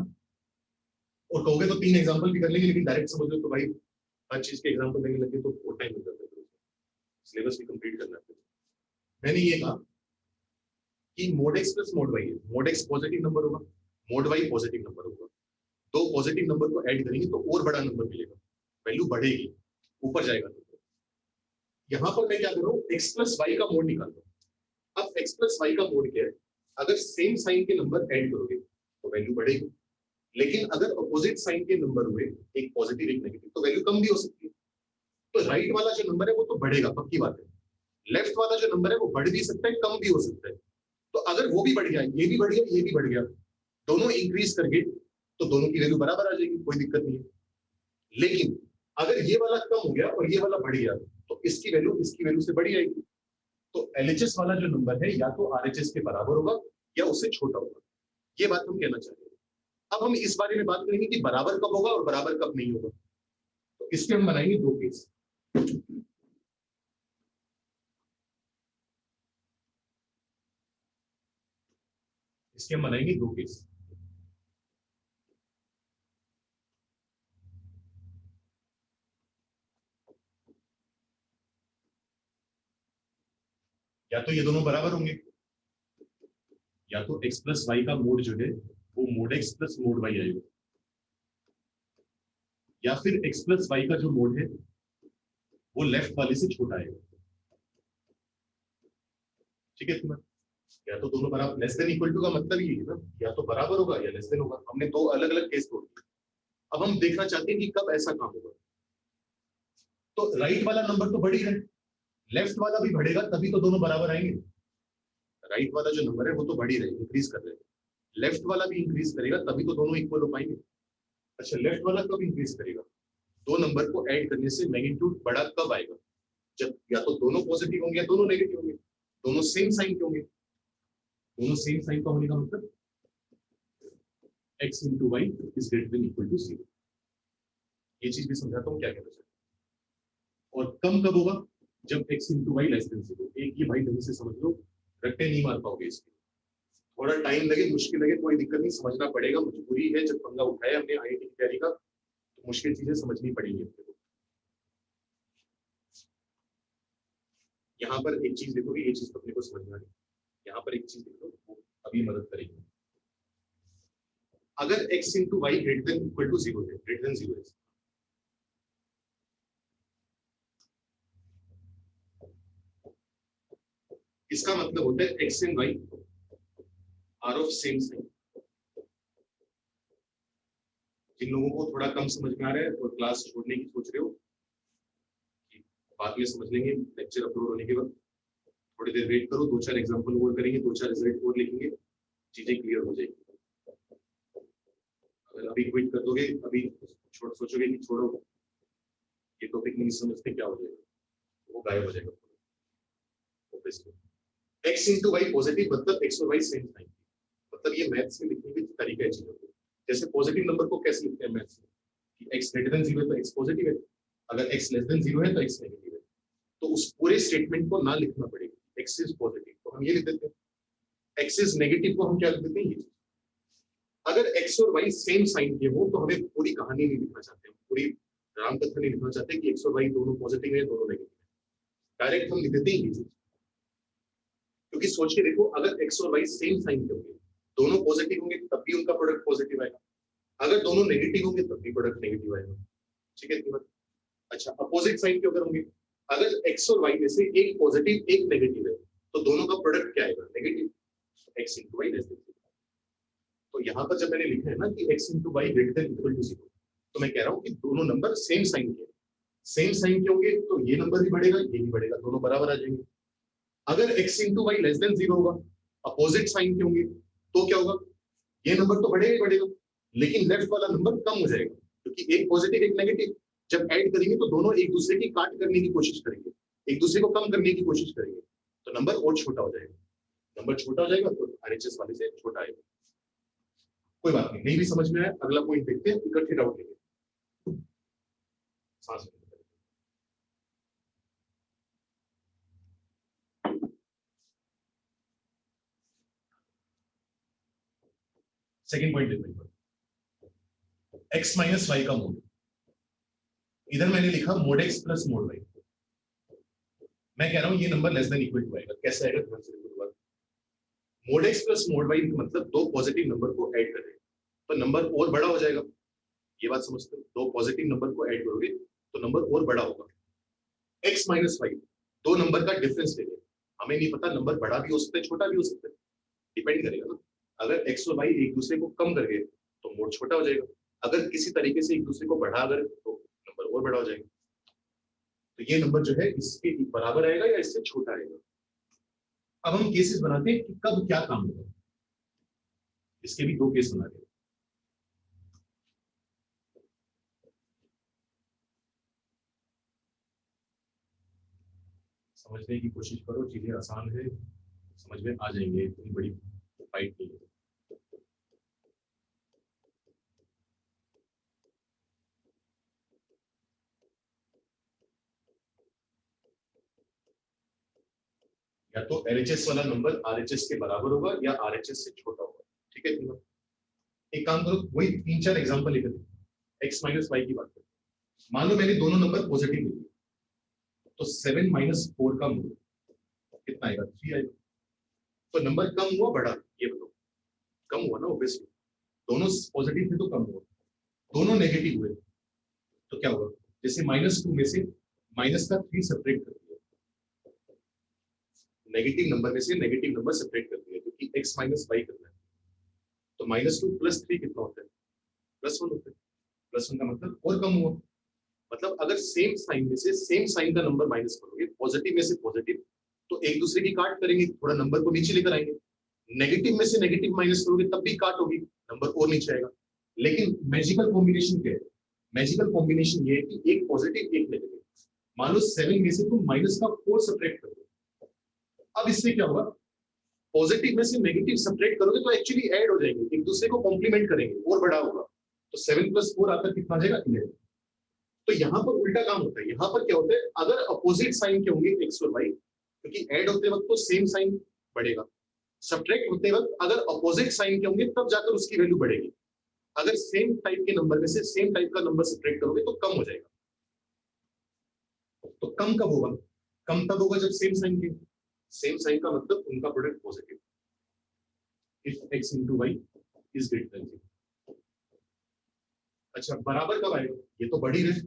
और कहोगे तो तीन एग्जांपल भी कर लेंगे, लेकिन डायरेक्ट समझ लो तो भाई हर चीज के एग्जांपल देने लगे तो बहुत टाइम लग जाता है, सिलेबस भी कंप्लीट करना है। मैंने ये कहा कि mod x plus mod y है, मोड एक्स पॉजिटिव नंबर होगा, मोड वाई पॉजिटिव नंबर होगा। दो पॉजिटिव नंबर को ऐड करेंगे तो और बड़ा नंबर मिलेगा, वैल्यू बढ़ेगी, ऊपर जाएगा नंबर। यहाँ पर मैं क्या कर रहा हूँ, एक्स प्लस वाई का मोड निकाल रहा हूँ। अब एक्स प्लस वाई का मोड क्या है, अगर सेम साइन के नंबर ऐड करोगे तो वैल्यू बढ़ेगी, लेकिन अगर अपोजिट साइन के नंबर हुए, एक पॉजिटिव एक नेगेटिव, तो वैल्यू कम भी हो सकती है। तो राइट वाला जो नंबर है वो तो बढ़ेगा, पक्की बात है। लेफ्ट वाला जो नंबर है वो बढ़ भी सकता है, कम भी हो सकता है। तो अगर वो भी बढ़ गया, ये भी बढ़ गया, ये भी बढ़ गया, दोनों इंक्रीज करके, तो दोनों की वैल्यू बराबर आ जाएगी, कोई दिक्कत नहीं है। लेकिन अगर ये वाला कम हो गया और ये वाला बढ़ गया तो इसकी वैल्यू से बड़ी आएगी। तो एलएचएस वाला जो नंबर है या तो आरएचएस के बराबर होगा या उससे छोटा होगा। ये बात हम कहना चाह रहे हैं। अब हम इस बारे में बात करेंगे कि बराबर कब होगा और बराबर कब नहीं होगा। तो इसके हम बनाएंगे दो केस। इसके हम बनाएंगे दो केस। या तो ये दोनों बराबर होंगे, या तो x प्लस वाई का मोड जो है वो mod x plus mod y आएगा, या फिर एक्स प्लस वाई का जो मोड है वो लेफ्ट वाले से छोटा आएगा। ठीक है तुम्हारा, या तो दोनों बराबर लेस देन इक्वल टू का मतलब ये है ना, या तो बराबर होगा या लेस देन होगा। हमने दो अलग अलग केस तोड़ दिए। अब हम देखना चाहते हैं कि कब ऐसा काम होगा। तो राइट वाला नंबर तो बढ़ ही रहा है, लेफ्ट वाला भी बढ़ेगा तभी तो दोनों बराबर आएंगे। राइट वाला जो नंबर है वो तो बढ़ ही रहे, इंक्रीज कर रहे हैं, लेफ्ट वाला भी इंक्रीज करेगा तभी तो दोनों इक्वल हो पाएंगे। अच्छा, लेफ्ट वाला कब इंक्रीज करेगा? दो नंबर को ऐड करने से मैग्नीट्यूड बड़ा कब आएगा? जब या तो दोनों पॉजिटिव होंगे या दोनों नेगेटिव होंगे, दोनों सेम साइन के होंगे। दोनों सेम साइन का होने का मतलब x into y is greater than equal to 0। ये चीज भी समझाता हूँ क्या कहना चाहते हैं। और कम कब होगा? जब x into y less than 0। एक ये भाई ढंग से समझ लो, रट्टे नहीं मार पाओगे इसके, थोड़ा टाइम लगे, मुश्किल लगे, कोई दिक्कत नहीं, समझना पड़ेगा, मजबूरी है। जब पंगा उठाया हमने आईआईटी की तैयारी का तो मुश्किल चीजें समझनी पड़ेंगी अपने को। यहाँ पर एक चीज देखोगे, ये चीज अपने को समझ में आ रही है। यहाँ पर एक चीज देखो, वो अभी मदद करेगी। अगर x into y greater than equal to 0 है, greater than 0 है, इसका मतलब होता है x and y are of same sign। जिन लोगों को थोड़ा कम समझ में आ रहा है और क्लास छोड़ने की सोच रहे हो, बाद में समझ लेंगे लेक्चर अपलोड होने के बाद, थोड़ी देर वेट करो, दो चार एग्जांपल और करेंगे, दो चार रिजल्ट और लिखेंगे, चीजें क्लियर हो जाएगी। अगर अभी क्विट कर दोगे, अभी छोड़ सोचोगे कि छोड़ो ये टॉपिक नहीं समझते, क्या हो जाएगा, वो गायब हो जाएगा। एक्स इंटू वाई पॉजिटिव मतलब एक्स और वाई सेम साइन, मतलब ये मैथ्स में लिखने का तरीका है चीजों को। जैसे पॉजिटिव नंबर को कैसे लिखते हैं मैथ्स में, कि एक्स ग्रेटर देन 0 है तो एक्स पॉजिटिव है, अगर एक्स लेस देन 0 है तो एक्स नेगेटिव है। तो उस पूरे स्टेटमेंट को ना लिखना पड़ेगा, एक्स इज पॉजिटिव तो हम ये लिख देते हैं, एक्स इज नेगेटिव को हम क्या लिख देते हैं, ये। अगर एक्स और वाई सेम साइन के हो तो हमें पूरी कहानी नहीं लिखना चाहते, पूरी राम कथा नहीं लिखना चाहते कि एक्स और वाई दोनों पॉजिटिव है दोनों नेगेटिव है, डायरेक्ट हम लिख देते हैं ये चीज। क्योंकि सोच के देखो, अगर एक्स और वाई सेम साइन के होंगे, दोनों पॉजिटिव होंगे तब भी उनका प्रोडक्ट पॉजिटिव आएगा, अगर दोनों नेगेटिव होंगे तब भी प्रोडक्ट नेगेटिव आएगा। ठीक है बात? अच्छा, अपोजिट साइन के अगर होंगे, अगर एक्स और वाई में से एक पॉजिटिव एक नेगेटिव है तो दोनों का प्रोडक्ट क्या आएगा, negative, x into y less than 0। तो यहाँ पर जब मैंने लिखा है ना कि x into y greater than equal to 0, तो मैं कह रहा हूँ कि दोनों नंबर सेम साइन के, सेम साइन के होंगे तो ये नंबर भी बढ़ेगा ये भी बढ़ेगा, दोनों बराबर आ जाएंगे। अगर x into y less than 0 होगा, अपोजिट साइन के होंगे, तो क्या होगा, ये नंबर तो बढ़ेगा ही बढ़ेगा, लेकिन लेफ्ट वाला नंबर कम हो जाएगा, क्योंकि एक पॉजिटिव एक नेगेटिव जब ऐड करेंगे तो दोनों एक दूसरे की काट करने की कोशिश करेंगे, एक दूसरे को कम करने की कोशिश करेंगे, तो नंबर और छोटा हो जाएगा। नंबर छोटा हो जाएगा तो आरएचएस वाले से छोटा आएगा। कोई बात नहीं, नहीं भी समझ में आया, अगला पॉइंट देखते हैं, इकट्ठे डाउट लेंगे। सांस सेकंड पॉइंट देखो, x माइनस वाई का मोड, इधर मैंने लिखा mod x plus mod y. मैं कह रहा हूं ये number less than equal to आएगा, कैसे आएगा ध्यान से देखो। Mod x plus mod y का मतलब दो पॉजिटिव नंबर को ऐड कर रहे हैं तो नंबर और बड़ा हो जाएगा, ये बात समझते हो, दो पॉजिटिव नंबर को ऐड करोगे तो नंबर और बड़ा होगा। x माइनस वाई, दो नंबर का डिफरेंस ले, हमें नहीं पता नंबर बड़ा भी हो सकता है छोटा भी हो सकता है, डिपेंड करेगा ना। अगर x और y एक दूसरे को कम कर गए तो मोड छोटा हो जाएगा, अगर किसी तरीके से एक दूसरे को बढ़ा अगर तो नंबर और बड़ा हो जाएगा। तो ये नंबर जो है इसके बराबर आएगा या इससे छोटा आएगा। अब हम केसेस बनाते हैं कि कब क्या काम होगा, इसके भी दो केस बनाते हैं। समझने की कोशिश करो, चीजें आसान है, समझ में आ जाएंगे, इतनी बड़ी फाइट नहीं है। या तो एलएचएस वाला नंबर आरएचएस के बराबर होगा या आरएचएस से छोटा होगा। ठीक है, एक काम करो, वही तीन चार एग्जांपल लेकर एक्स माइनस वाई की बात करें। मान लो मैंने दोनों नंबर पॉजिटिव लिए, तो 7 माइनस 4 का मूल कितना आएगा, 3 आएगा। तो नंबर कम हुआ बढ़ा, ये बताओ, कम हुआ ना ऑब्वियसली, दोनों पॉजिटिव थे तो कम हुआ, दोनों नेगेटिव हुए तो क्या हुआ? जैसे -2 में से माइनस का 3 सेपरेट कर दिया, नेगेटिव नंबर में से नेगेटिव नंबर सेपरेट कर दिया, क्योंकि x माइनस वाई करना है। तो -2 + 3 कितना होता है? +1 होता है। +1 का मतलब और कम हुआ। मतलब अगर सेम साइन में से सेम साइन का नंबर माइनस करोगे, पॉजिटिव में से पॉजिटिव, तो एक दूसरे की काट करेंगे, थोड़ा नंबर को नीचे लेकर आएंगे। नेगेटिव में से नेगेटिव माइनस करोगे तब भी काट होगी, नंबर और नीचे आएगा। लेकिन मैजिकल कॉम्बिनेशन क्या है? मैजिकल कॉम्बिनेशन ये है कि एक पॉजिटिव एक नेगेटिव। मान लो 7 में से तुम माइनस का 4 सब्ट्रैक्ट कर दो, अब इससे क्या होगा? पॉजिटिव में से नेगेटिव सब्ट्रैक्ट करोगे तो एक्चुअली ऐड हो जाएंगे, एक दूसरे को कॉम्प्लीमेंट करेंगे और बड़ा होगा। तो 7 + 4 आकर कितना आ जाएगा? 11। तो यहाँ पर उल्टा काम होता है। यहाँ पर क्या होता है? अगर अपोजिट साइन के होंगे x और y, क्योंकि ऐड होते वक्त तो सेम साइन बढ़ेगा, सब्ट्रैक्ट होते वक्त अगर अपोजिट साइन के होंगे तब जाकर उसकी वैल्यू बढ़ेगी। अगर सेम टाइप के नंबर में से सेम टाइप का नंबर सब्ट्रैक्ट करोगे तो कम हो जाएगा। तो कम कब होगा? कम तब होगा जब सेम साइन के, सेम साइन का मतलब उनका product positive. If x into y is greater than 0। अच्छा, बराबर कब आएगा? ये तो बढ़ ही रहे।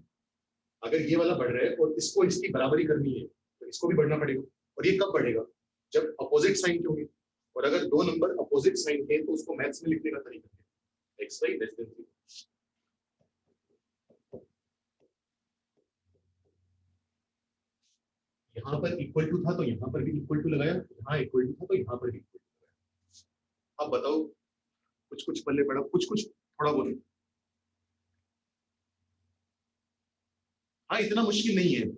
अगर ये वाला बढ़ रहा है और इसको इसकी बराबरी करनी है तो इसको भी बढ़ना पड़ेगा। और ये कब बढ़ेगा? जब अपोजिट साइन के होंगे। और अगर दो नंबर अपोजिट साइन के तो उसको मैथ्स में लिखने का तरीका है xy less than 0। यहाँ पर इक्वल टू था तो यहाँ पर भी इक्वल टू लगाया, यहाँ इक्वल टू था तो यहाँ पर भी इक्वल टू लगाया। अब बताओ, कुछ कुछ पल्ले पड़ा, कुछ कुछ थोड़ा बहुत। हाँ, इतना मुश्किल नहीं है।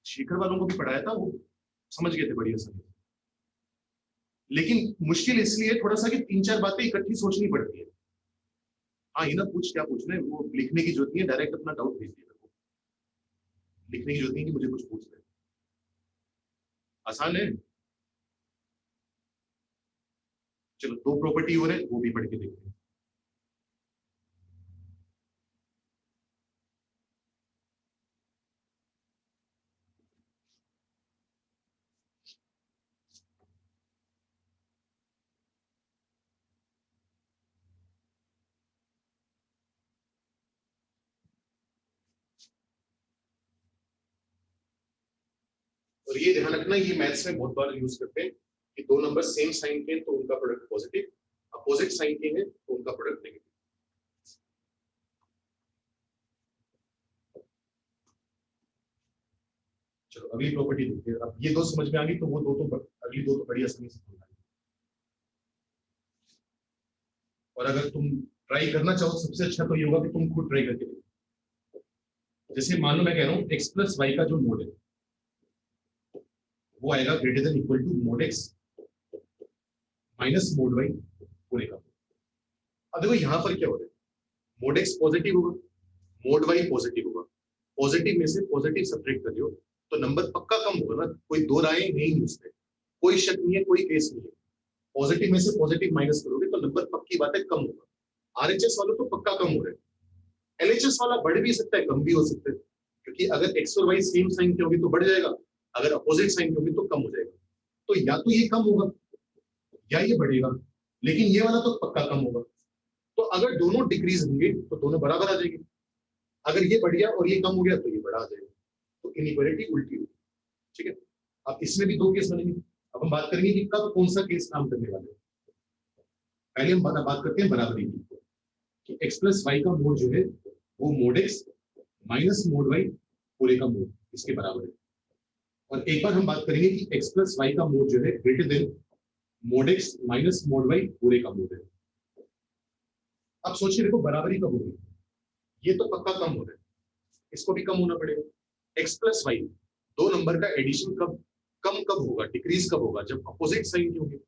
शेखर वालों को भी पढ़ाया था, वो समझ गए थे बढ़िया समझ। लेकिन मुश्किल इसलिए थोड़ा सा कि 3-4 बातें इकट्ठी सोचनी पड़ती है। हाँ, ये ना पूछ क्या पूछना है, वो लिखने की जरूरत नहीं है, डायरेक्ट अपना डाउट भेज दिया। लिखने की जरूरत नहीं है कि मुझे कुछ पूछना है। आसान है। चलो, 2 प्रॉपर्टी हो रहे हैं, वो भी पढ़ के देखते हैं। और ये ध्यान रखना, ये मैथ्स में बहुत बार यूज करते हैं कि दो नंबर सेम साइन के तो उनका प्रोडक्ट पॉजिटिव, अपोजिट साइन के हैं तो उनका प्रोडक्ट नेगेटिव। चलो, अगली प्रॉपर्टी देखते हैं। अब ये दो समझ में आ गई तो वो दो तो अगली दो तो बड़ी आसानी से समझ आ गई। और अगर तुम ट्राई करना चाहो सबसे अच्छा तो ये होगा कि तुम खुद ट्राई करके देखो। जैसे मान लो मैं कह रहा हूँ x + y का जो मोड है वो आएगा greater than equal to mod x minus mod y पूरे का। अब देखो यहाँ पर क्या हो रहा है, मोड x पॉजिटिव होगा, मोड y पॉजिटिव होगा। पॉजिटिव में से पॉजिटिव सब्ट्रैक्ट कर दो तो नंबर पक्का कम होगा ना, कोई दो राय नहीं है उसमें, कोई शक नहीं है, कोई केस नहीं है। पॉजिटिव में से पॉजिटिव माइनस करोगे तो नंबर पक्की बात है कम होगा। आरएचएस वालों तो पक्का कम हो रहा है, एलएचएस वाला बढ़ भी सकता है, कम भी हो सकता है, क्योंकि अगर एक्स और वाई सेम साइन के होगी तो बढ़ जाएगा, अगर अपोजिट साइन के होगी तो कम हो जाएगा। तो या तो ये कम होगा या ये बढ़ेगा, लेकिन ये वाला तो पक्का कम होगा। तो अगर दोनों डिक्रीज होंगे तो दोनों बराबर आ जाएंगे। अगर ये बढ़ गया और ये कम हो गया तो ये बड़ा आ जाएगा। तो इनइक्वालिटी उल्टी होगी। ठीक है, अब इसमें भी दो केस बनेंगे। अब हम बात करेंगे कि कब कौन सा केस काम करने वाले हैं। पहले हम बात करते हैं बराबरी की, कि x + y का मोड जो है वो mode x minus mod y पूरे का मोड इसके बराबर है। और एक बार हम बात करेंगे कि x + y का मोड जो है greater than mode x minus mod y पूरे का मोड है। अब सोचिए, देखो बराबरी कब होगी? ये तो पक्का कम हो रहा है, इसको भी कम होना पड़ेगा। x + y दो नंबर का एडिशन कब होगा, डिक्रीज कब होगा? जब अपोजिट साइन के होंगे।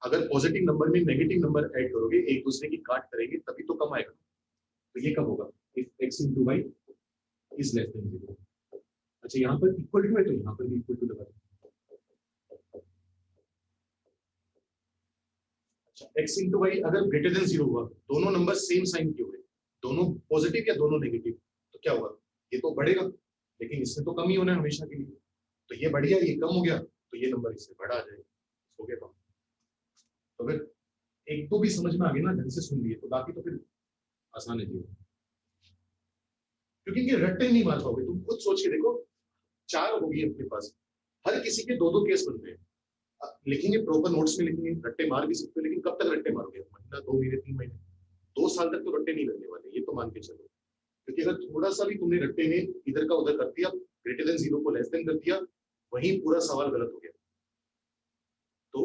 अगर पॉजिटिव नंबर में नेगेटिव नंबर ऐड करोगे, एक दूसरे की काट करेंगे, तभी तो कम आएगा। तो ये कब होगा? If x into y is less than 0। अच्छा, यहाँ पर इक्वल टू है तो यहाँ पर भी इक्वल टू लगा दो। अच्छा, x into y अगर ग्रेटर देन 0 हुआ, दोनों नंबर सेम साइन के हुए, दोनों पॉजिटिव या दोनों नेगेटिव, तो क्या होगा? ये तो बढ़ेगा, लेकिन इसमें तो कम ही होना है हमेशा के लिए। तो ये बढ़ गया, ये कम हो गया, तो ये नंबर इससे बड़ा आ जाएगा। हो गया कम। तो फिर एक तो भी समझ में आ गया ना, ढंग से सुन लिए तो बाकी तो फिर आसान है जीवन। क्योंकि ये रट्टे नहीं मार पाओगे, तुम खुद सोच के देखो, 4 होगी अपने पास, हर किसी के 2-2 केस बन रहे हैं। लिखेंगे प्रॉपर नोट्स में लिखेंगे, रट्टे मार भी सकते हो, लेकिन कब तक रट्टे मारोगे? महीना, 2 महीने, 3 महीने, 2 साल तक तो रट्टे नहीं लगने वाले, ये तो मान के चलो। क्योंकि अगर थोड़ा सा भी तुमने रट्टे में इधर का उधर कर दिया, ग्रेटर देन 0 को लेस देन कर दिया, वही पूरा सवाल गलत हो गया। तो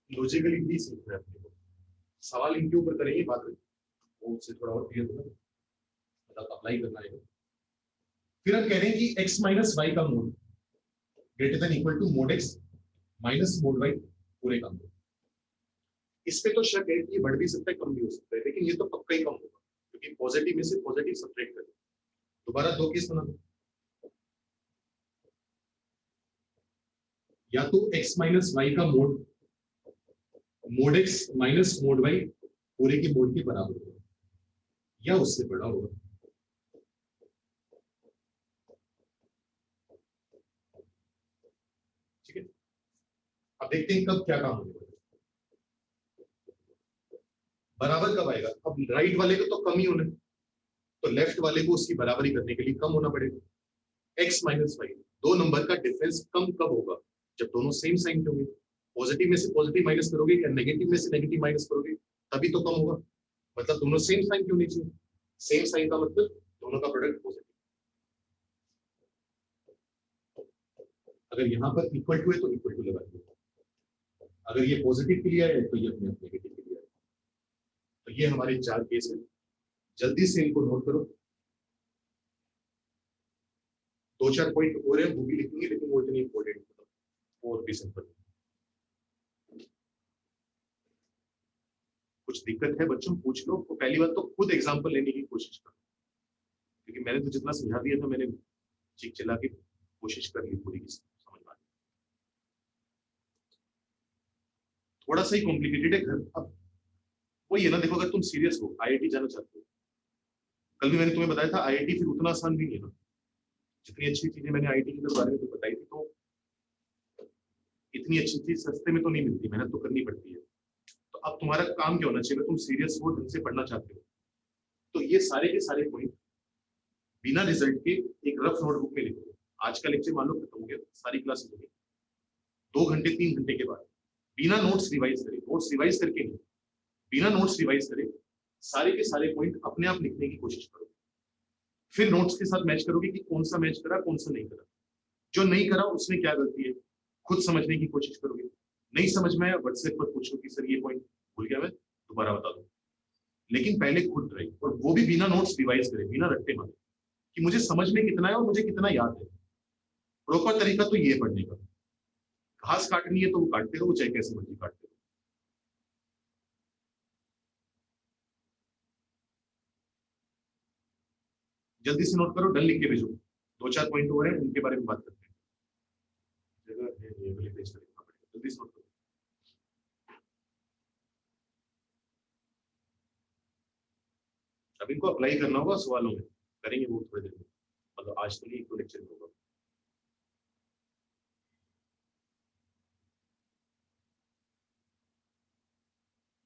लॉजिकली भी सीखना है अपने को। सवाल इनके ऊपर करेंगे बाद में, वो उससे थोड़ा और क्लियर होगा, मतलब अप्लाई करना है। फिर हम कह रहे हैं कि x माइनस वाई का mod greater than equal to mod x minus mod y पूरे का मोड। इस पे तो शक है कि बढ़ भी सकता है, कम भी हो सकता है, लेकिन ये तो पक्का ही कम होगा, क्योंकि पॉजिटिव में से पॉजिटिव सब्ट्रैक्ट करें। दोबारा 2 केस बना दो, या तो x माइनस वाई का mode mode x minus mod y पूरे के मोड के बराबर होगा, या उससे बड़ा होगा। ठीक है, अब देखते हैं कब क्या काम होने वाला है। बराबर कब आएगा? अब राइट वाले को तो कम ही होना है, तो लेफ्ट वाले को उसकी बराबरी करने के लिए कम होना पड़ेगा। x माइनस वाई, 2 नंबर का डिफरेंस कम कब होगा? जब दोनों सेम साइन के होंगे। पॉजिटिव में से पॉजिटिव माइनस करोगे या नेगेटिव में से नेगेटिव माइनस करोगे, तभी तो कम होगा। मतलब दोनों सेम साइन क्यों नहीं चाहिए? सेम साइन का मतलब दोनों का प्रोडक्ट पॉजिटिव। अगर यहाँ पर इक्वल टू है तो इक्वल टू लगा दो, अगर ये पॉजिटिव के लिए है तो ये अपने नेगेटिव के लिए है। तो ये हमारे 4 केस है, जल्दी से इनको नोट करो। 2-4 पॉइंट हो रहे हैं वो भी लिखेंगे, लेकिन वो इतनी इंपॉर्टेंट और भी सिंपल। कुछ दिक्कत है बच्चों पूछ लो, तो पहली बात तो खुद एग्जांपल लेने की कोशिश करो, क्योंकि मैंने तो जितना समझा दिया था, मैंने चीख चिल्ला के कोशिश कर ली पूरी की समझ में। थोड़ा सा ही कॉम्प्लिकेटेड है घर। अब वही है ना, देखो अगर तुम सीरियस हो, आईआईटी जाना चाहते हो, कल भी मैंने तुम्हें बताया था आईआईटी फिर उतना आसान भी नहीं है ना। जितनी अच्छी चीजें मैंने आईआईटी के बारे में तो बताई थी, तो इतनी अच्छी चीज सस्ते में तो नहीं मिलती, मेहनत तो करनी पड़ती है। तो अब तुम्हारा काम क्या होना चाहिए? तुम सीरियस हो, ढंग से पढ़ना चाहते हो, तो ये सारे के सारे पॉइंट बिना रिजल्ट के एक रफ नोटबुक में लिखो। आज का लेक्चर मान लो खत्म हो गया, सारी क्लास हो गई, 2 घंटे 3 घंटे के बाद बिना नोट्स रिवाइज करे, नोट्स रिवाइज करके नहीं, बिना नोट्स रिवाइज करे सारे के सारे पॉइंट अपने आप लिखने की कोशिश करो। फिर नोट्स के साथ मैच करोगे कि कौन सा मैच करा, कौन सा नहीं करा। जो नहीं करा उसमें क्या गलती है, खुद समझने की कोशिश करोगे। नहीं समझ में आया, व्हाट्सएप पर पूछो कि सर ये पॉइंट भूल गया, मैं दोबारा बता दूं। लेकिन पहले खुद ट्राई, और वो भी बिना नोट्स रिवाइज करे, बिना रट्टे मारे, कि मुझे समझ में कितना है और मुझे कितना याद है। प्रॉपर तरीका तो ये पढ़ने का। घास काटनी है तो वो काटते रहो, चाहे कैसे मर्जी काटते रहो। जल्दी से नोट करो, डन लिख के भेजो। 2-4 पॉइंट हो रहे हैं, उनके बारे में बात करते हैं। जगह है, ये वाले पेज पर लिखना पड़ेगा, जल्दी से नोट करो। अब इनको अप्लाई करना होगा सवालों में, करेंगे वो थोड़ी देर में, मतलब आज तो नहीं, एक 2 लेक्चर में होगा।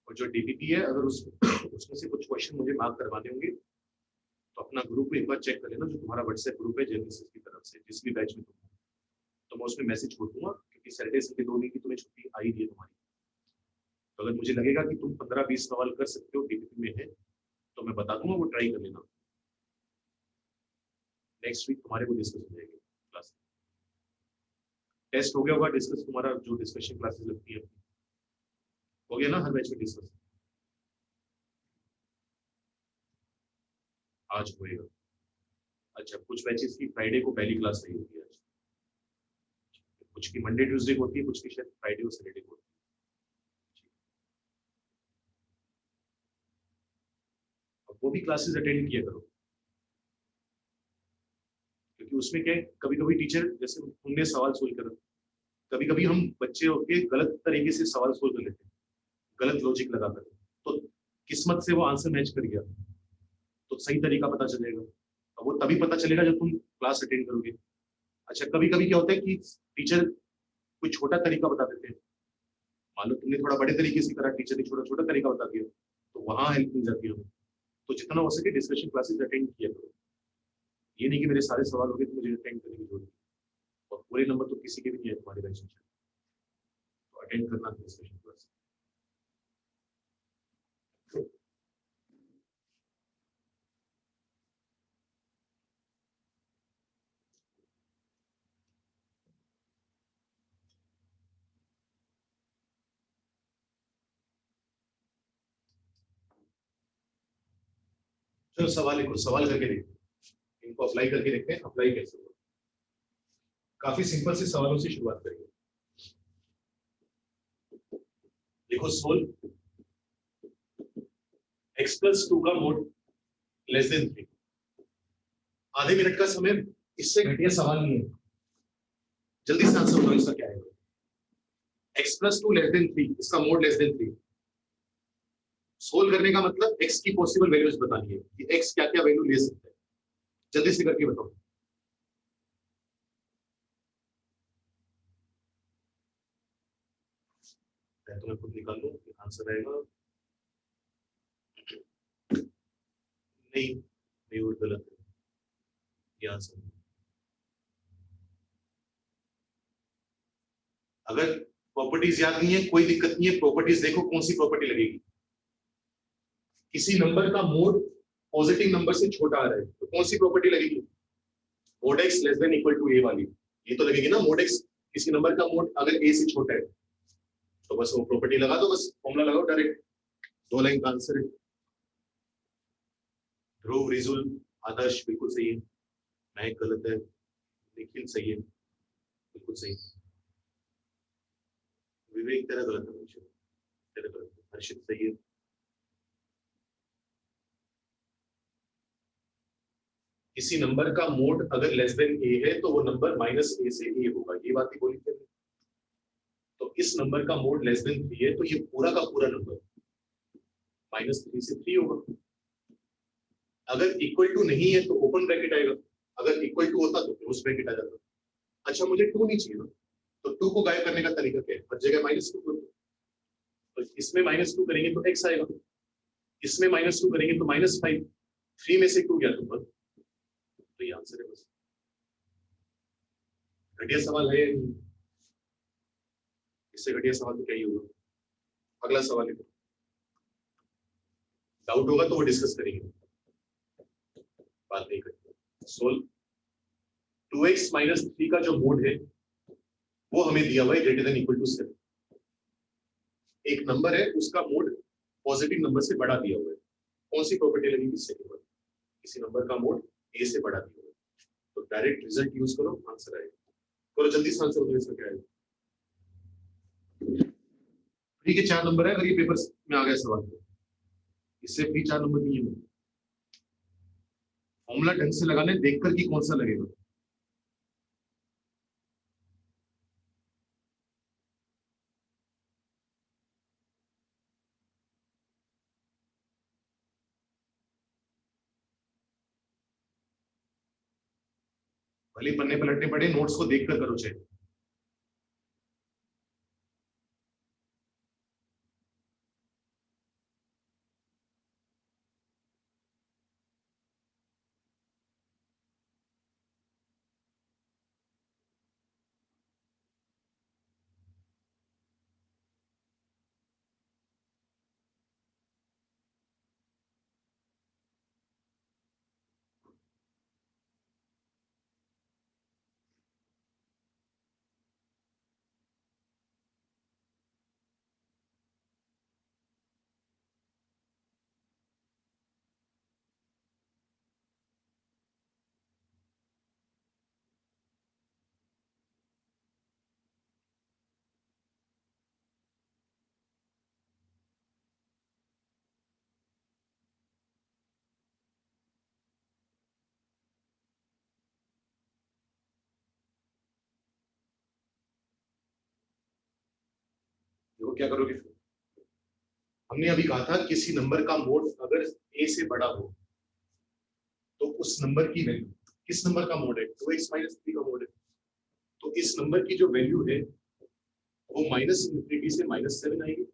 और जो डीपीपी है, अगर उसमें से कुछ क्वेश्चन मुझे मार्क करवाने होंगे, तो अपना ग्रुप एक बार चेक कर लेना, जो तुम्हारा व्हाट्सएप ग्रुप है जेएमएसएस की तरफ से, जिस भी बैच में तुम हो। तो मैं उसमें मैसेज छोड़ दूंगा, क्योंकि सैटरडे संडे 2 दिन की तुम्हें छुट्टी आई रही है तुम्हारी। तो अगर मुझे लगेगा कि तुम 15-20 सवाल कर सकते हो, डीपीपी में है, तो मैं बता दूंगा, वो ट्राई कर लेना। नेक्स्ट वीक तुम्हारे को डिस्कस हो जाएगी क्लास। टेस्ट हो गया होगा डिस्कस, तुम्हारा जो डिस्कशन क्लासेस लगती है हो गया ना हर बैच में डिस्कस? आज होएगा। अच्छा, कुछ बैचेस की फ्राइडे को पहली क्लास नहीं होती है आज, कुछ की मंडे ट्यूसडे को होती है, कुछ की शायद फ्राइडे और सैटरडे को होती है। अब वो भी क्लासेस अटेंड किया करो, क्योंकि उसमें क्या है, कभी कभी टीचर, जैसे तुमने सवाल सोल्व करा, कभी कभी हम बच्चे होके गलत तरीके से सवाल सोल्व कर लेते हैं, गलत लॉजिक लगाकर, तो किस्मत से वो आंसर मैच कर गया, तो सही तरीका पता चलेगा। अब वो तभी पता चलेगा जब तुम क्लास अटेंड करोगे। अच्छा, कभी कभी क्या होता है कि टीचर कोई छोटा तरीका बता देते हैं, मान लो तुमने थोड़ा बड़े तरीके से करा, टीचर ने छोटा छोटा तरीका बता दिया, तो वहां हेल्प मिल जाती है। तो जितना हो सके डिस्कशन क्लासेस अटेंड किया करो। ये नहीं कि मेरे सारे सवाल हो गए तो मुझे अटेंड करने की जरूरत है, और पूरे नंबर तो किसी के भी नहीं है तुम्हारे बैच में, तो अटेंड करना डिस्कशन क्लास। चलो सवाल लिखो, सवाल करके देखो, इनको अप्लाई करके देखते हैं अप्लाई कैसे होगा। काफी सिंपल से सवालों से शुरुआत करेंगे। देखो सोल्व x+2 का मोड लेस देन 3। आधे मिनट का समय, इससे घटिया सवाल नहीं है, जल्दी से आंसर बताओ इसका क्या है। x+2 लेस देन 3, इसका मोड लेस देन 3। सोल्व करने का मतलब x की पॉसिबल वैल्यूज बतानी है कि x क्या क्या वैल्यू ले सकते हैं, जल्दी से करके बताओ। तो मैं खुद निकाल लूं, आंसर आएगा नहीं, नहीं वो गलत है, ये आंसर। अगर प्रॉपर्टीज याद नहीं है कोई दिक्कत नहीं है, प्रॉपर्टीज देखो कौन सी प्रॉपर्टी लगेगी। किसी नंबर का मोड पॉजिटिव नंबर से छोटा आ रहा है तो कौन सी प्रॉपर्टी लगेगी, mod x less than equal to a वाली, ये तो लगेगी ना। मोड x, किसी नंबर का मोड अगर a से छोटा है तो बस वो प्रॉपर्टी लगा दो, बस फॉर्मूला लगाओ डायरेक्ट, 2 लाइन का आंसर है। ध्रुव, रिजुल, आदर्श बिल्कुल सही है, महक गलत है, निखिल सही है, बिल्कुल सही। विवेक तेरा गलत है, तेरा गलत है, हर्षित सही है। किसी नंबर का मोड अगर लेस देन a है तो वो नंबर माइनस a से a होगा, ये बात ही बोली थी। तो इस नंबर का मोड लेस देन 3 है तो ये पूरा का पूरा नंबर -3 से 3 होगा। अगर इक्वल टू नहीं है तो ओपन ब्रैकेट आएगा, अगर इक्वल टू होता तो क्लोज ब्रैकेट आ जाता। अच्छा मुझे 2 नहीं चाहिए ना, तो 2 को गायब करने का तरीका क्या है, हर जगह -2 कर दो। तो इसमें -2 करेंगे तो x आएगा, इसमें -2 करेंगे तो -5, 3 में से 2 गया तो 1, तो ये आंसर है बस। घटिया सवाल है, इससे घटिया सवाल तो क्या ही होगा। अगला सवाल है, डाउट होगा तो वो डिस्कस करेंगे, बात नहीं करेंगे। सोल्व 2x - 3 का जो मोड है वो हमें दिया हुआ है ग्रेटर देन इक्वल टू 7। एक नंबर है उसका मोड पॉजिटिव नंबर से बड़ा दिया हुआ है, कौन सी प्रॉपर्टी लगेगी, सेकंड वन। किसी नंबर का मोड a से बड़ा दिया हुआ है, तो डायरेक्ट रिजल्ट यूज करो, आंसर आएगा। करो जल्दी से आंसर, इसका क्या है। फ्री के 4 नंबर है, अगर ये पेपर में आ गया सवाल तो इससे फ्री 4 नंबर नहीं है। फॉर्मूला ढंग से लगाने, देखकर कि कौन सा लगेगा। भले पन्ने पलटने पड़े, नोट्स को देखकर करो चाहिए। देखो क्या करोगे फिर। हमने अभी कहा था किसी नंबर का मोड अगर a से बड़ा हो तो उस नंबर की वैल्यू, किस नंबर का मोड है, 2x - 3 का मोड है, तो इस नंबर की जो वैल्यू है वो माइनस इंफिनिटी से -7 आएगी,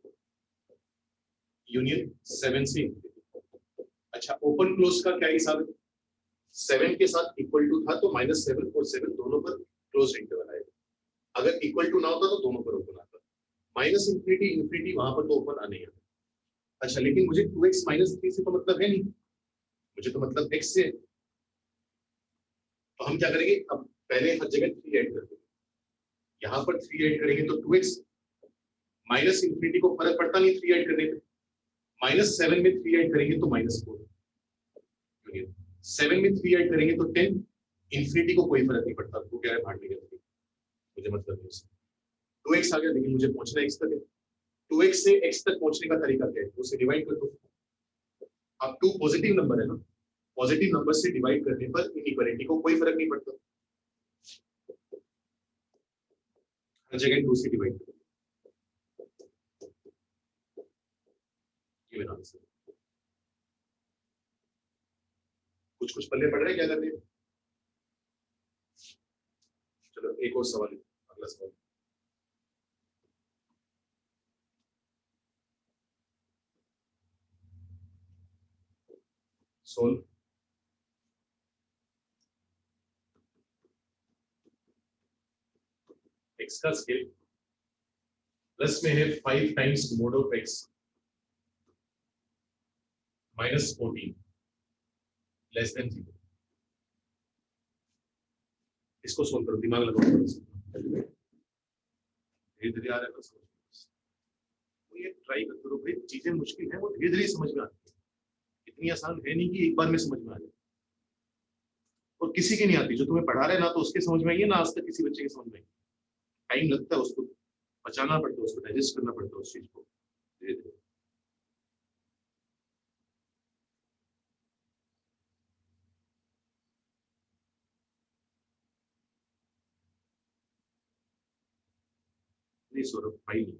यूनियन 7 से इंफिनिटी। अच्छा, ओपन क्लोज का क्या हिसाब है? 7 के साथ इक्वल टू था तो -7 और 7 दोनों पर क्लोज इंटरवल आएगा। अगर इक्वल टू ना होता तो दोनों पर ओपन आता। माइनस इंफिनिटी इंफिनिटी वहां पर तो ओपन आने ही आता। अच्छा, लेकिन मुझे 2x -3 से तो मतलब है नहीं, मुझे तो मतलब x से। तो हम क्या करेंगे, अब पहले हर जगह 3 ऐड कर देंगे, यहाँ पर 3 ऐड करेंगे तो 2x, माइनस इंफिनिटी को फर्क पड़ता नहीं 3 ऐड करने पे, -7 में 3 ऐड करेंगे तो -4, 7 में 3 ऐड करेंगे तो 10, इंफिनिटी को कोई फर्क नहीं पड़ता, वो क्या है भाग नहीं करती, मुझे मतलब नहीं उससे। 2x आ गया, लेकिन मुझे पहुंचना x तक है। 2x से x तक पहुंचने का तरीका क्या है, उसे डिवाइड कर दो। अब 2 पॉजिटिव नंबर है ना, पॉजिटिव नंबर से डिवाइड करने पर इनइक्वालिटी को कोई फर्क नहीं पड़ता, हर जगह 2 से डिवाइड करो। ये मेरा आंसर। कुछ कुछ पल्ले पड़ रहे हैं, क्या कर रहे हैं? चलो एक और सवाल, अगला सवाल। सोल्व। x का स्केल प्लस में है 5 times mode of x -14 less than 0। इसको सोल्व करो, दिमाग लगाओ, धीरे धीरे आ रहा है ना समझ। तो ये ट्राई करते रहो भाई, चीजें मुश्किल है वो धीरे धीरे समझ में आती है, इतनी आसान है नहीं कि एक बार में समझ में आ जाए। और किसी की नहीं आती, जो तुम्हें पढ़ा रहे ना तो उसके समझ में आई है ना आज तक किसी बच्चे के समझ में आई। टाइम लगता है उसको पचाना पड़ता है, उसको डाइजेस्ट करना पड़ता है उस चीज को धीरे धीरे। नहीं सौरभ भाई नहीं।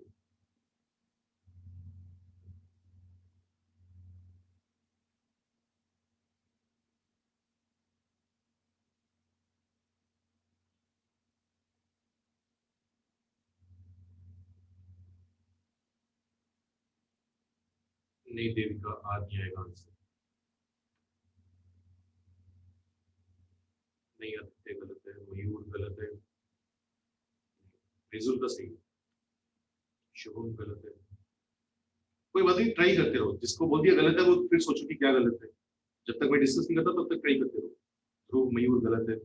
नहीं देविका आ गया है आंसर। नहीं आदित्य गलत है, मयूर गलत है, रिजुल का सही है, शुभम गलत है। कोई बात नहीं, ट्राई करते रहो, जिसको बोल दिया गलत है वो फिर सोचो कि क्या गलत है। जब तक मैं डिस्कस नहीं करता तब तक ट्राई करते रहो। ध्रुव मयूर गलत है।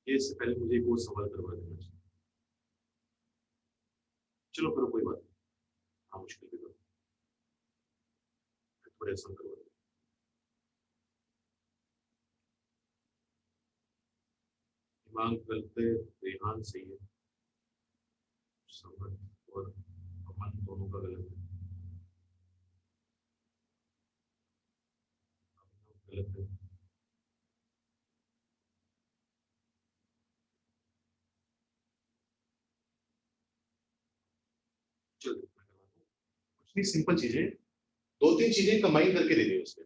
ये इससे पहले मुझे एक और सवाल करवा देना चाहिए। चलो करो, कोई बात नहीं। हाँ मुश्किल भी करो, थोड़े आसान करवा दो। दिमाग गलत है, रेहान सही है, समर और अमन दोनों का गलत है, गलत है। चलो मैं करवाता हूँ। कुछ नहीं, सिंपल चीजें, 2-3 चीजें कंबाइन करके दे दी उसने।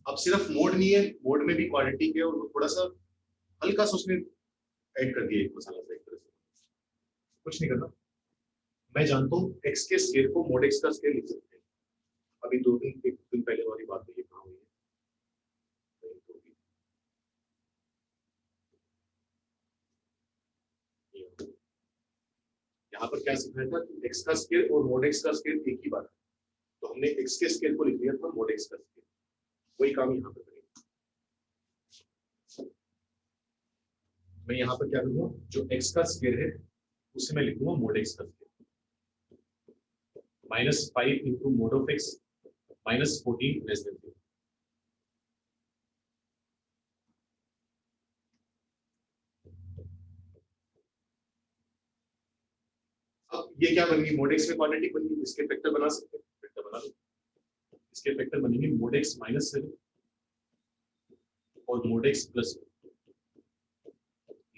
अब सिर्फ मोड नहीं है, मोड में भी क्वालिटी है, और वो थोड़ा सा हल्का सा उसने ऐड कर दिया, एक मसाला सा एक तरह से। कुछ नहीं करना, मैं जानता हूँ एक्स के स्केल को मोड एक्स का स्केल लिख सकते हैं। अभी 2 दिन पहले वाली बात ये कहाँ हुई है, कहीं तो भी नहीं हुई। यहाँ पर क्या सिखाया था कि एक्स का स्केल और मोड एक्स का स्केल एक ही बात है, तो हमने एक्स के स्केल को लिख लिया था मोड एक्स का स्केल, वही काम यहाँ पर करेंगे। मैं यहाँ पर क्या करूँगा, जो एक्स का स्केल है उसे मैं लिखूंगा मोड एक्स का scale, -5 into mode of x -14 less than 0। अब ये क्या बन गई, मोड एक्स में क्वांटिटी बन गई, इसके फैक्टर बना सकते हैं, फैक्टर बना लो। इसके फैक्टर बनेंगे मोड एक्स -7 और mode x plus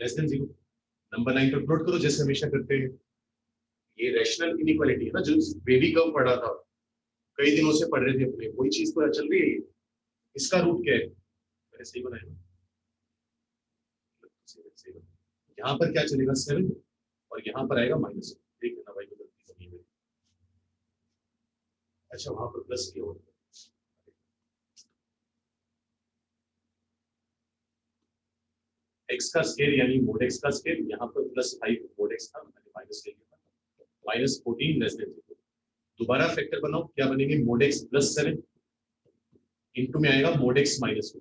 less than 0। Number 9 पर प्लॉट करो जैसे हमेशा करते हैं। ये रैशनल इनइक्वालिटी है ना, जो बेबी कर्व पढ़ा था, कई दिनों से पढ़ रहे थे अपने, वही चीज तो चल रही है ये। इसका रूट क्या है, मैंने सही बनाया ना? सही बनाया। यहाँ पर क्या चलेगा 7 और यहाँ पर आएगा -1। देख लेना भाई, गलती नहीं है। अच्छा वहां पर प्लस किया होगा, x का स्केयर यानी मोड x का स्केयर, यहाँ पर +5 मोड x था, मैंने माइनस ले लिया, -14 लेस देन 0। दोबारा फैक्टर बनाओ, क्या बनेंगे, मोड x +7 इंटू में आएगा mode x -4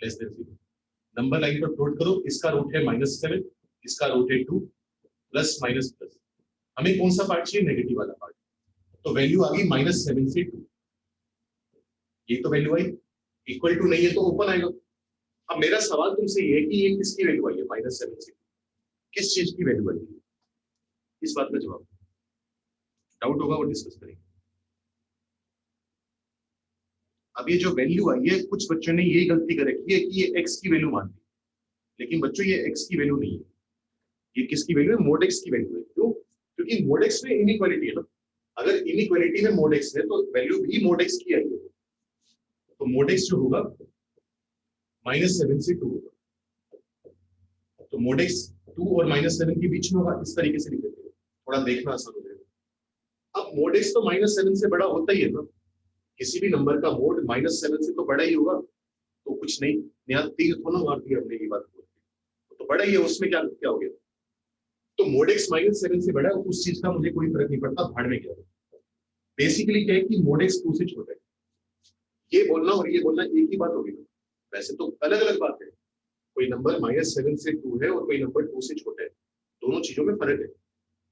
less than 0। Number line पर प्लॉट करो, इसका रूट है -7, इसका रूट है 2, प्लस माइनस प्लस। हमें कौन सा पार्ट चाहिए, नेगेटिव वाला पार्ट। तो वैल्यू आ गई -7 से 2, ये तो वैल्यू आई, इक्वल टू नहीं है तो ओपन आएगा। अब मेरा सवाल तुमसे ये है कि ये किसकी वैल्यू आई है, -7 से 2, किस चीज की वैल्यू आई है, इस बात का जवाब। डाउट होगा वो डिस्कस करेंगे। अब ये जो वैल्यू आई है, कुछ बच्चों ने यही गलती कर रखी है कि ये x की वैल्यू मान ली, लेकिन बच्चों ये x की वैल्यू नहीं है, ये किसकी वैल्यू है, मोड x की वैल्यू है। क्यों, क्योंकि मोड x में इनइक्वालिटी है ना, अगर इनइक्वालिटी में मोड x है तो वैल्यू भी मोड x की आई है, तो मोड x जो होगा -7 से 2 होगा, तो मोड x 2 और -7 के बीच में होगा। इस तरीके से लिख देते हैं, थोड़ा देखना आसान हो जाएगा। अब मोड x तो -7 से बड़ा होता ही है ना, किसी भी नंबर का मोड -7 से तो बड़ा ही होगा, तो कुछ नहीं, यहाँ तीर थोड़ा मार दिया हमने, ये बात तो बड़ा ही है, उसमें क्या क्या हो गया। तो मोड x -7 से बड़ा है, उस चीज का मुझे कोई फर्क नहीं पड़ता, भाड़ में क्या। बेसिकली क्या है कि मोड x 2 से छोटा है, ये बोलना और ये बोलना एक ही बात होगी। वैसे तो अलग अलग बात है, कोई नंबर -7 से 2 है और कोई नंबर 2 से छोटा है, दोनों चीजों में फर्क है।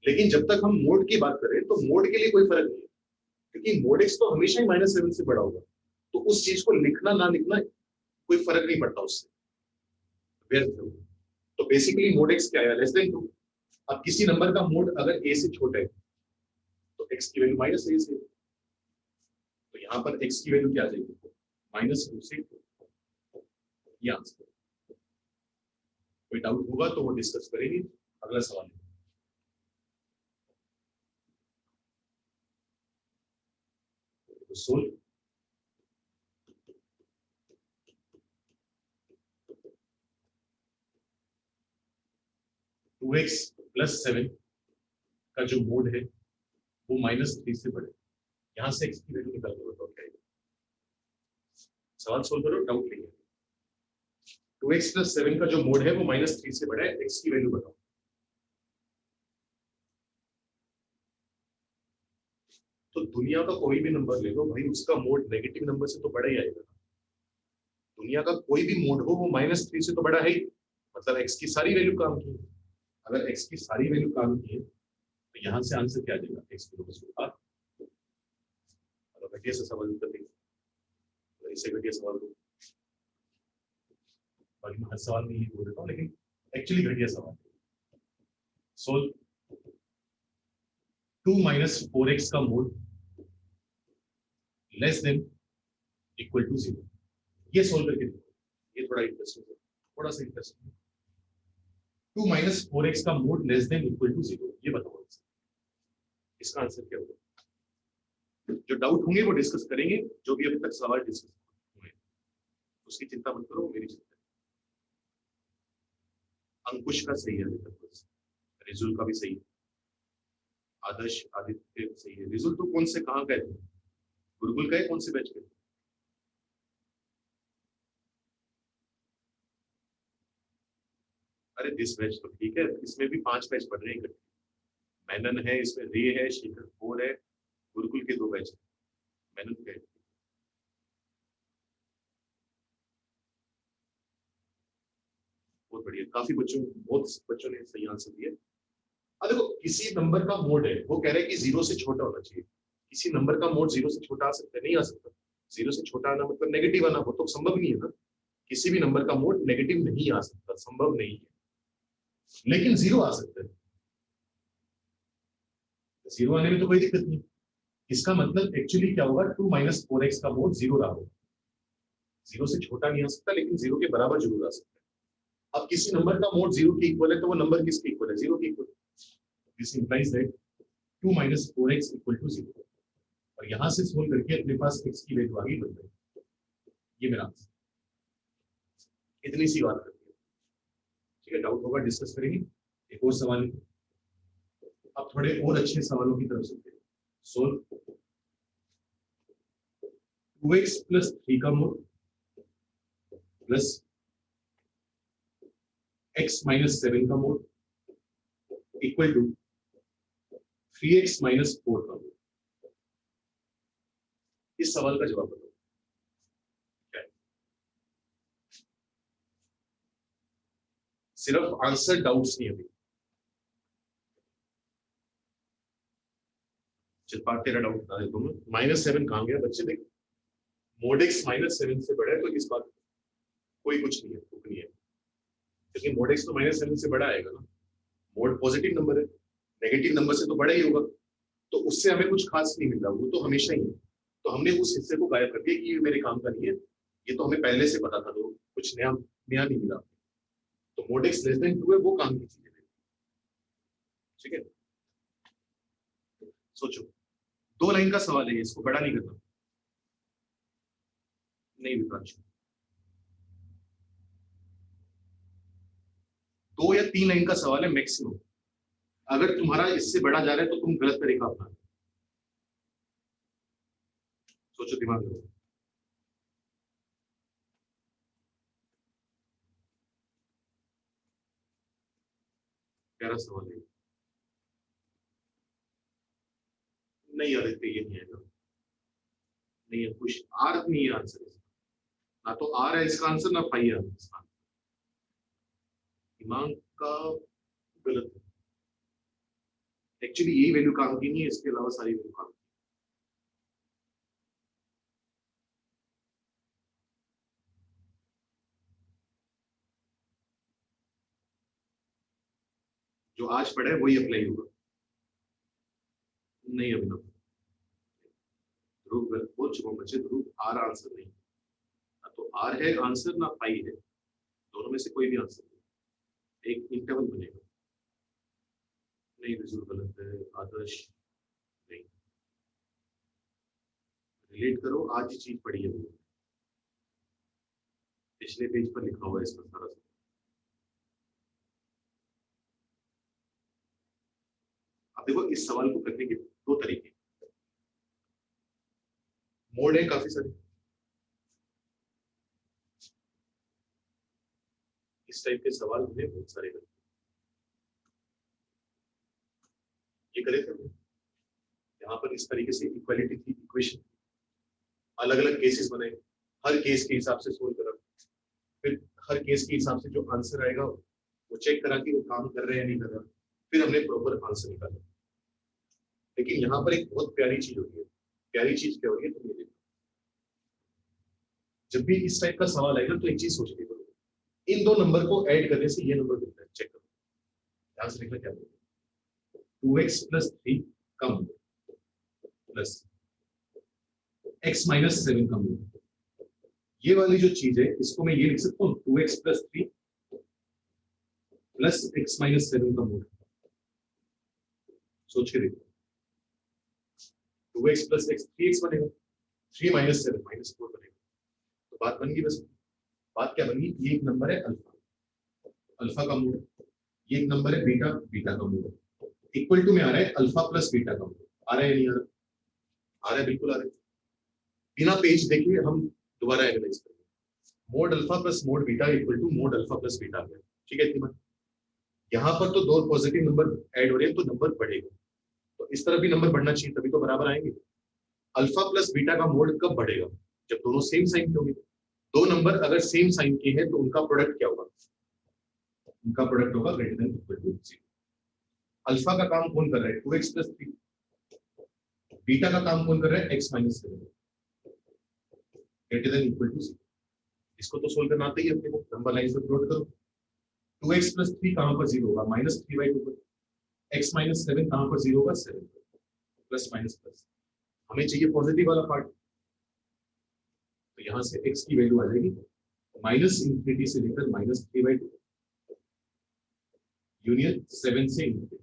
लेकिन जब तक हम मोड की बात करें तो मोड के लिए कोई फर्क नहीं है, क्योंकि मोड x तो हमेशा ही -7 से बड़ा होगा, तो उस चीज को लिखना ना लिखना कोई फर्क नहीं पड़ता उससे, व्यर्थ है। तो बेसिकली मोड x क्या है, लेस देन 2। अब किसी नंबर का मोड अगर a से छोटा है तो x की वैल्यू -a से, तो यहाँ पर x की वैल्यू क्या आ जाएगी, -2 से 2, ये आंसर। कोई डाउट होगा तो वो डिस्कस करेंगे। अगला सवाल है, तो सोल्व। टू एक्स प्लस 7 का जो मोड है वो -3 से बड़े, यहाँ से x की वैल्यू निकाल के बताओ क्या है। सवाल सोल्व करो, डाउट नहीं है। 2x प्लस 7 का जो मोड है वो -3 से बड़ा है, x की वैल्यू बताओ। तो दुनिया का कोई भी नंबर ले लो भाई, उसका मोड नेगेटिव नंबर से तो बड़ा ही आएगा। दुनिया का कोई भी मोड हो वो -3 से तो बड़ा है ही, मतलब x की सारी वैल्यू काम की है। अगर x की सारी वैल्यू काम की है तो यहाँ से आंसर क्या आ जाएगा, x की वैल्यू 8। अगर घटिया सा सवाल उत्तर देंगे, इससे घटिया सवाल दो, बाकी मैं हर सवाल में यही बोल देता हूँ, लेकिन एक्चुअली घटिया सवाल। सोल्व 2 - 4x का mod less than equal to 0, ये सोल्व करके देखो, ये थोड़ा इंटरेस्टिंग है, थोड़ा सा इंटरेस्टिंग। 2 - 4x का mod less than equal to 0, ये बताओ इसका आंसर क्या होगा। जो डाउट होंगे वो डिस्कस करेंगे, जो भी अभी तक सवाल डिस्कस हुए उसकी चिंता मत करो, मेरी चिंता। अंकुश का सही है अभी तक, रिजुल का भी सही है, आदर्श आदित्य सही है। रिजुल तो कौन से कहाँ का है, गुरुकुल का है, कौन से बैच का है? अरे दिस बैच तो ठीक है, इसमें भी 5 बैच पढ़ रहे हैं, मेनन है इसमें, रे है, शेखर 4 है, गुरुकुल के 2 बैच है, मेनन का है। बहुत बढ़िया, काफी बच्चों, बहुत बच्चों ने सही आंसर दिया। अब देखो, किसी नंबर का मोड है, वो कह रहे हैं कि 0 से छोटा होना चाहिए। किसी नंबर का मोड 0 से छोटा आ सकता है, नहीं आ सकता। 0 से छोटा आना मतलब नेगेटिव आना, वो तो संभव नहीं है ना। किसी भी नंबर का मोड नेगेटिव नहीं आ सकता, संभव नहीं है, लेकिन 0 आ सकता है। 0 आने में तो कोई दिक्कत नहीं। इसका मतलब एक्चुअली क्या होगा, 2 - 4x का मोड 0 रहा होगा। 0 से छोटा नहीं आ सकता, लेकिन 0 के बराबर जरूर आ सकता है। अब किसी नंबर का मोड 0 के इक्वल है, तो वो नंबर किसके इक्वल है, 0 के equal. This implies that 2 - 4x equal to 0, और यहां से सोल्व करके अपने पास x की वैल्यू आ गई बन गई। ये मेरा आंसर, इतनी सी बात करती है। ठीक है, डाउट होगा डिस्कस करेंगे। एक और सवाल है, अब थोड़े और अच्छे सवालों की तरफ चलते हैं। सोल्व 2x + 3 का मोड प्लस x - 7 का मोड इक्वल टू 3x - 4 का मोड। इस सवाल का जवाब बताओ क्या है? सिर्फ आंसर डाउट्स नहीं अभी। चिल्पाट तेरा डाउट बता देता हूँ। -7 कहाँ गया बच्चे? देख, मोड x -7 से बड़ा है, तो इस बात कोई कुछ नहीं है, तुक नहीं है, क्योंकि मोड x तो -7 से बड़ा आएगा ना। मोड पॉजिटिव नंबर है, नेगेटिव नंबर से तो बड़ा ही होगा, तो उससे हमें कुछ खास नहीं मिल रहा, वो तो हमेशा ही है। तो हमने उस हिस्से को गायब कर दिया कि ये मेरे काम का नहीं है, ये तो हमें पहले से पता था, तो कुछ नया नया नहीं मिला। तो मोड x <2 है, वो काम की चीज है। ठीक है, सोचो, 2 लाइन का सवाल है, इसको बड़ा नहीं करना। नहीं विकास, 2 या 3 लाइन का सवाल है मैक्सिमम। अगर तुम्हारा इससे बड़ा जा रहा है तो तुम गलत तरीका अपना। सोचो, दिमाग लगाओ। प्यारा सवाल है। नहीं आदित्य, ये नहीं आएगा, नहीं है कुछ। आर नहीं है आंसर इसका, ना तो आर है इसका आंसर, ना फाई है इसका। दिमाग का गलत है। एक्चुअली यही वैल्यू काम की नहीं है, इसके अलावा सारी वैल्यू काम की। जो आज पढ़ा है वही अप्लाई होगा। नहीं अभिनव, ध्रुव गलत बोल चुका हूं बच्चे। ध्रुव आर आंसर नहीं, ना तो आर है आंसर, ना फाई है। दोनों में से कोई भी आंसर नहीं, एक इंटरवल बनेगा। नहीं विजुअल गलत है। आदर्श नहीं, रिलेट करो, आज ही चीज पढ़ी है वो, पिछले पेज पर लिखा हुआ है इसका सारा। अब देखो, इस सवाल को करने के 2 तरीके। मोड है काफी सारे, इस टाइप के सवाल हमने बहुत सारे करे। ये करे थे यहाँ पर इस तरीके से इक्वालिटी थी, इक्वेशन, अलग अलग केसेस बनाए, हर केस के हिसाब से सोल्व करा, फिर हर केस के हिसाब से जो आंसर आएगा वो चेक करा कि वो काम कर रहे हैं या नहीं कर रहा, फिर हमने प्रॉपर आंसर निकाला। लेकिन यहाँ पर एक बहुत प्यारी चीज होती है। प्यारी चीज क्या होती है, तुम ये देखो, जब भी इस टाइप का सवाल आएगा तो एक चीज सोच के करो, इन 2 नंबर को ऐड करने से ये नंबर मिलता है, चेक करो। ध्यान से देखना क्या बोलते हैं। 2x + 3 कम प्लस x - 7 कम। ये वाली जो चीज है, इसको मैं ये लिख सकता हूँ, 2x + 3 प्लस x - 7 का मोड। सोच के देखो, 2x + x 3x बनेगा, 3 - 7 -4 बनेगा। तो बात बन गई। बस बात क्या बन गई, ये एक नंबर है अल्फा, अल्फा का मोड, ये एक नंबर है बीटा, बीटा का मोड, इक्वल टू में आ रहा है अल्फा प्लस बीटा का मोड। आ रहा है नहीं आ रहा? आ रहा है, बिल्कुल आ रहा है। बिना पेज देखे हम दोबारा एनालाइज करेंगे। Mod alpha plus mod beta equal to mod alpha plus beta. ठीक है, इतनी बात। यहाँ पर तो 2 पॉजिटिव नंबर ऐड हो रहे हैं, तो नंबर बढ़ेगा, तो इस तरह भी नंबर बढ़ना चाहिए, तभी तो बराबर आएंगे। अल्फा प्लस बीटा का मोड कब बढ़ेगा, जब दोनों सेम साइन के होंगे। 2 नंबर अगर सेम साइन के हैं तो उनका प्रोडक्ट क्या होगा, उनका प्रोडक्ट होगा greater than equal to 0। Alpha का काम कौन कर रहा है, 2x + 3। बीटा का काम कौन कर रहा है, x - 7 greater than equal to 0। इसको तो सोल्व करना आता ही है अपने को, नंबर लाइन में प्लॉट करो। 2x + 3 कहां पर 0 होगा, -3/2 पर। x - 7 कहां पर 0 होगा, 7 पर। प्लस माइनस प्लस, हमें चाहिए पॉजिटिव वाला पार्ट, तो यहां से x की वैल्यू आ जाएगी -∞ से लेकर -3/2 यूनियन 7 से ∞।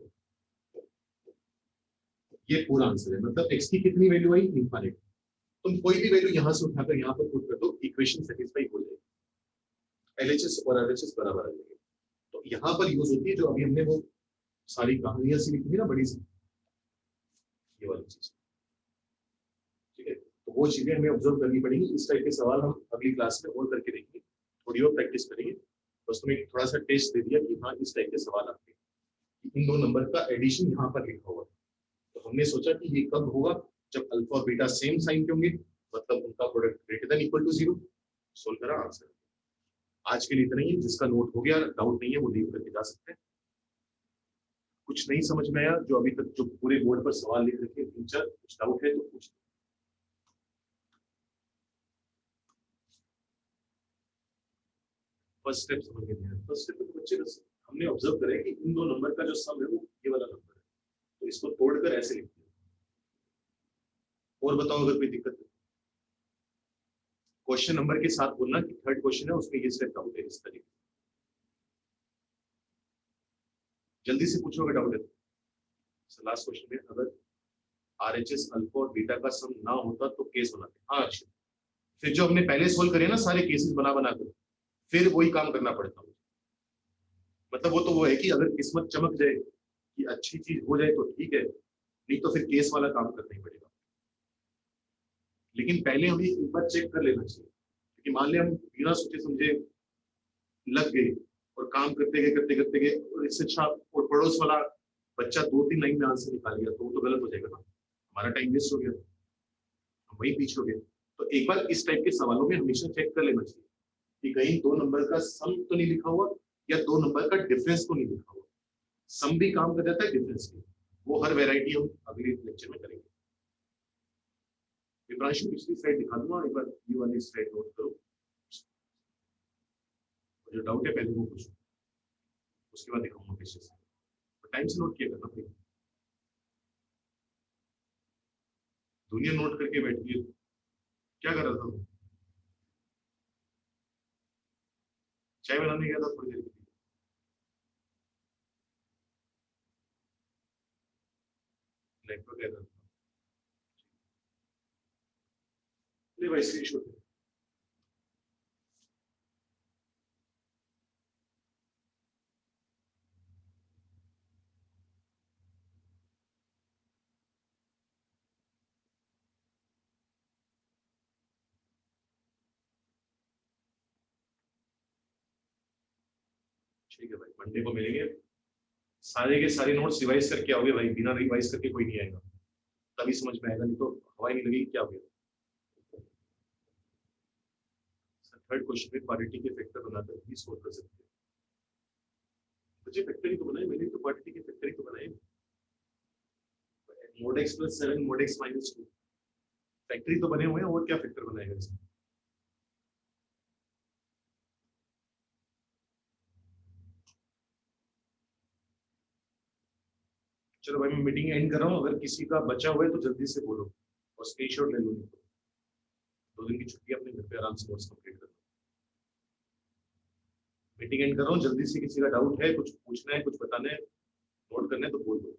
ये पूरा आंसर है, मतलब x की कितनी वैल्यू आई, इनफाइनाइट। तुम कोई भी वैल्यू यहां से उठाकर यहां पर पुट कर दो, इक्वेशन सेटिस्फाई हो जाएगी, LHS और RHS बराबर आ जाएंगे। तो यहाँ पर यूज होती है जो अभी हमने वो सारी कहानियां सी लिखी थी ना बड़ी सी, ये वाली चीज, ठीक है। तो वो चीजें हमें ऑब्जर्व करनी पड़ेंगी। इस टाइप के सवाल हम अगली क्लास में और करके देखेंगे, थोड़ी और प्रैक्टिस करेंगे। बस तुम्हें थोड़ा सा टेस्ट दे दिया कि हाँ इस टाइप के सवाल आते हैं। इन दो नंबर का एडिशन यहाँ पर लिखा हुआ, तो हमने सोचा कि ये कब होगा, जब अल्फा और बीटा सेम साइन के होंगे, मतलब उनका product greater than equal to 0। Solve करा आंसर। आज के लिए इतना ही है। जिसका नोट हो गया, डाउट नहीं है, वो लीव करके जा सकते हैं। कुछ नहीं समझ में आया, जो अभी तक जो पूरे बोर्ड पर सवाल लिख रखे टीचर, कुछ डाउट है तो पूछ। फर्स्ट स्टेप समझ में नहीं आया। फर्स्ट स्टेप में बच्चे बस हमने ऑब्जर्व करें कि इन दो नंबर का जो सम है वो ये वाला नंबर है, तो इसको तोड़कर ऐसे लिखते हैं। और बताओ अगर कोई दिक्कत है। क्वेश्चन नंबर के साथ बोलना कि थर्ड क्वेश्चन है उसमें ये स्टेप डाउट है, इस तरीके। जल्दी से पूछो अगर डाउट है। लास्ट क्वेश्चन में अगर आरएचएस अल्फा और बीटा का सम ना होता तो केस बनाते। हाँ अच्छा, फिर जो हमने पहले सोल्व करे ना सारे केसेस बना बना कर, फिर वही काम करना पड़ता है। मतलब वो तो वो है कि अगर किस्मत चमक जाए कि अच्छी चीज हो जाए तो ठीक है, नहीं तो फिर केस वाला काम करना ही पड़ेगा। लेकिन पहले हमें एक बार चेक कर लेना चाहिए, क्योंकि मान लिया हम बिना सोचे समझे लग गए और काम करते गए और इससे अच्छा और पड़ोस वाला बच्चा 2-3 लाइन में आंसर निकाल गया, तो वो तो गलत हो जाएगा ना, हमारा टाइम वेस्ट हो गया, हम वही पीछे हो गए। तो एक बार इस टाइप के सवालों में हमेशा चेक कर लेना चाहिए कि कहीं दो नंबर का सम तो नहीं लिखा हुआ या दो नंबर का डिफरेंस तो नहीं लिखा हुआ। सम भी काम कर जाता है, डिफरेंस भी। वो हर वैरायटी हम अगले लेक्चर में करेंगे। विप्रांशु पिछली स्लाइड दिखा दूंगा, एक बार ये वाली स्लाइड नोट करो। जो डाउट है पहले वो पूछो, उसके बाद दिखाऊंगा कैसे। तो टाइम से नोट किया करना भाई, दुनिया नोट करके बैठी है। क्या कर रहा था? चाय बनाने गया था थोड़ी देर के लिए। Network error. ले भाई स्क्रीनशॉट। ठीक है भाई, मंडे को मिलेंगे। सारे के सारे नोट्स रिवाइज करके आओगे भाई, बिना रिवाइज करके कोई नहीं आएगा। तभी समझ में आएगा, नहीं तो हवा ही नहीं लगेगी क्या हो गया। थर्ड क्वेश्चन में क्वाड्रेटिक के फैक्टर बनाकर भी सोल्व कर सकते हैं। बच्चे फैक्टर ही तो बनाए मैंने, तो क्वाड्रेटिक के फैक्टर ही तो बनाए। Mod x plus 7 mod x minus 2 factor ही तो बने हुए हैं, और क्या फैक्टर बनाएगा इसमें। चलो भाई मैं मीटिंग एंड कर रहा हूँ, अगर किसी का बचा हुआ है तो जल्दी से बोलो और स्क्रीनशॉट ले लो। 2 दिन की छुट्टी अपने घर पे आराम से नोट्स कंप्लीट करो। मीटिंग एंड कर रहा हूँ, जल्दी से किसी का डाउट है, कुछ पूछना है, कुछ बताना है, नोट करना है तो बोल दो।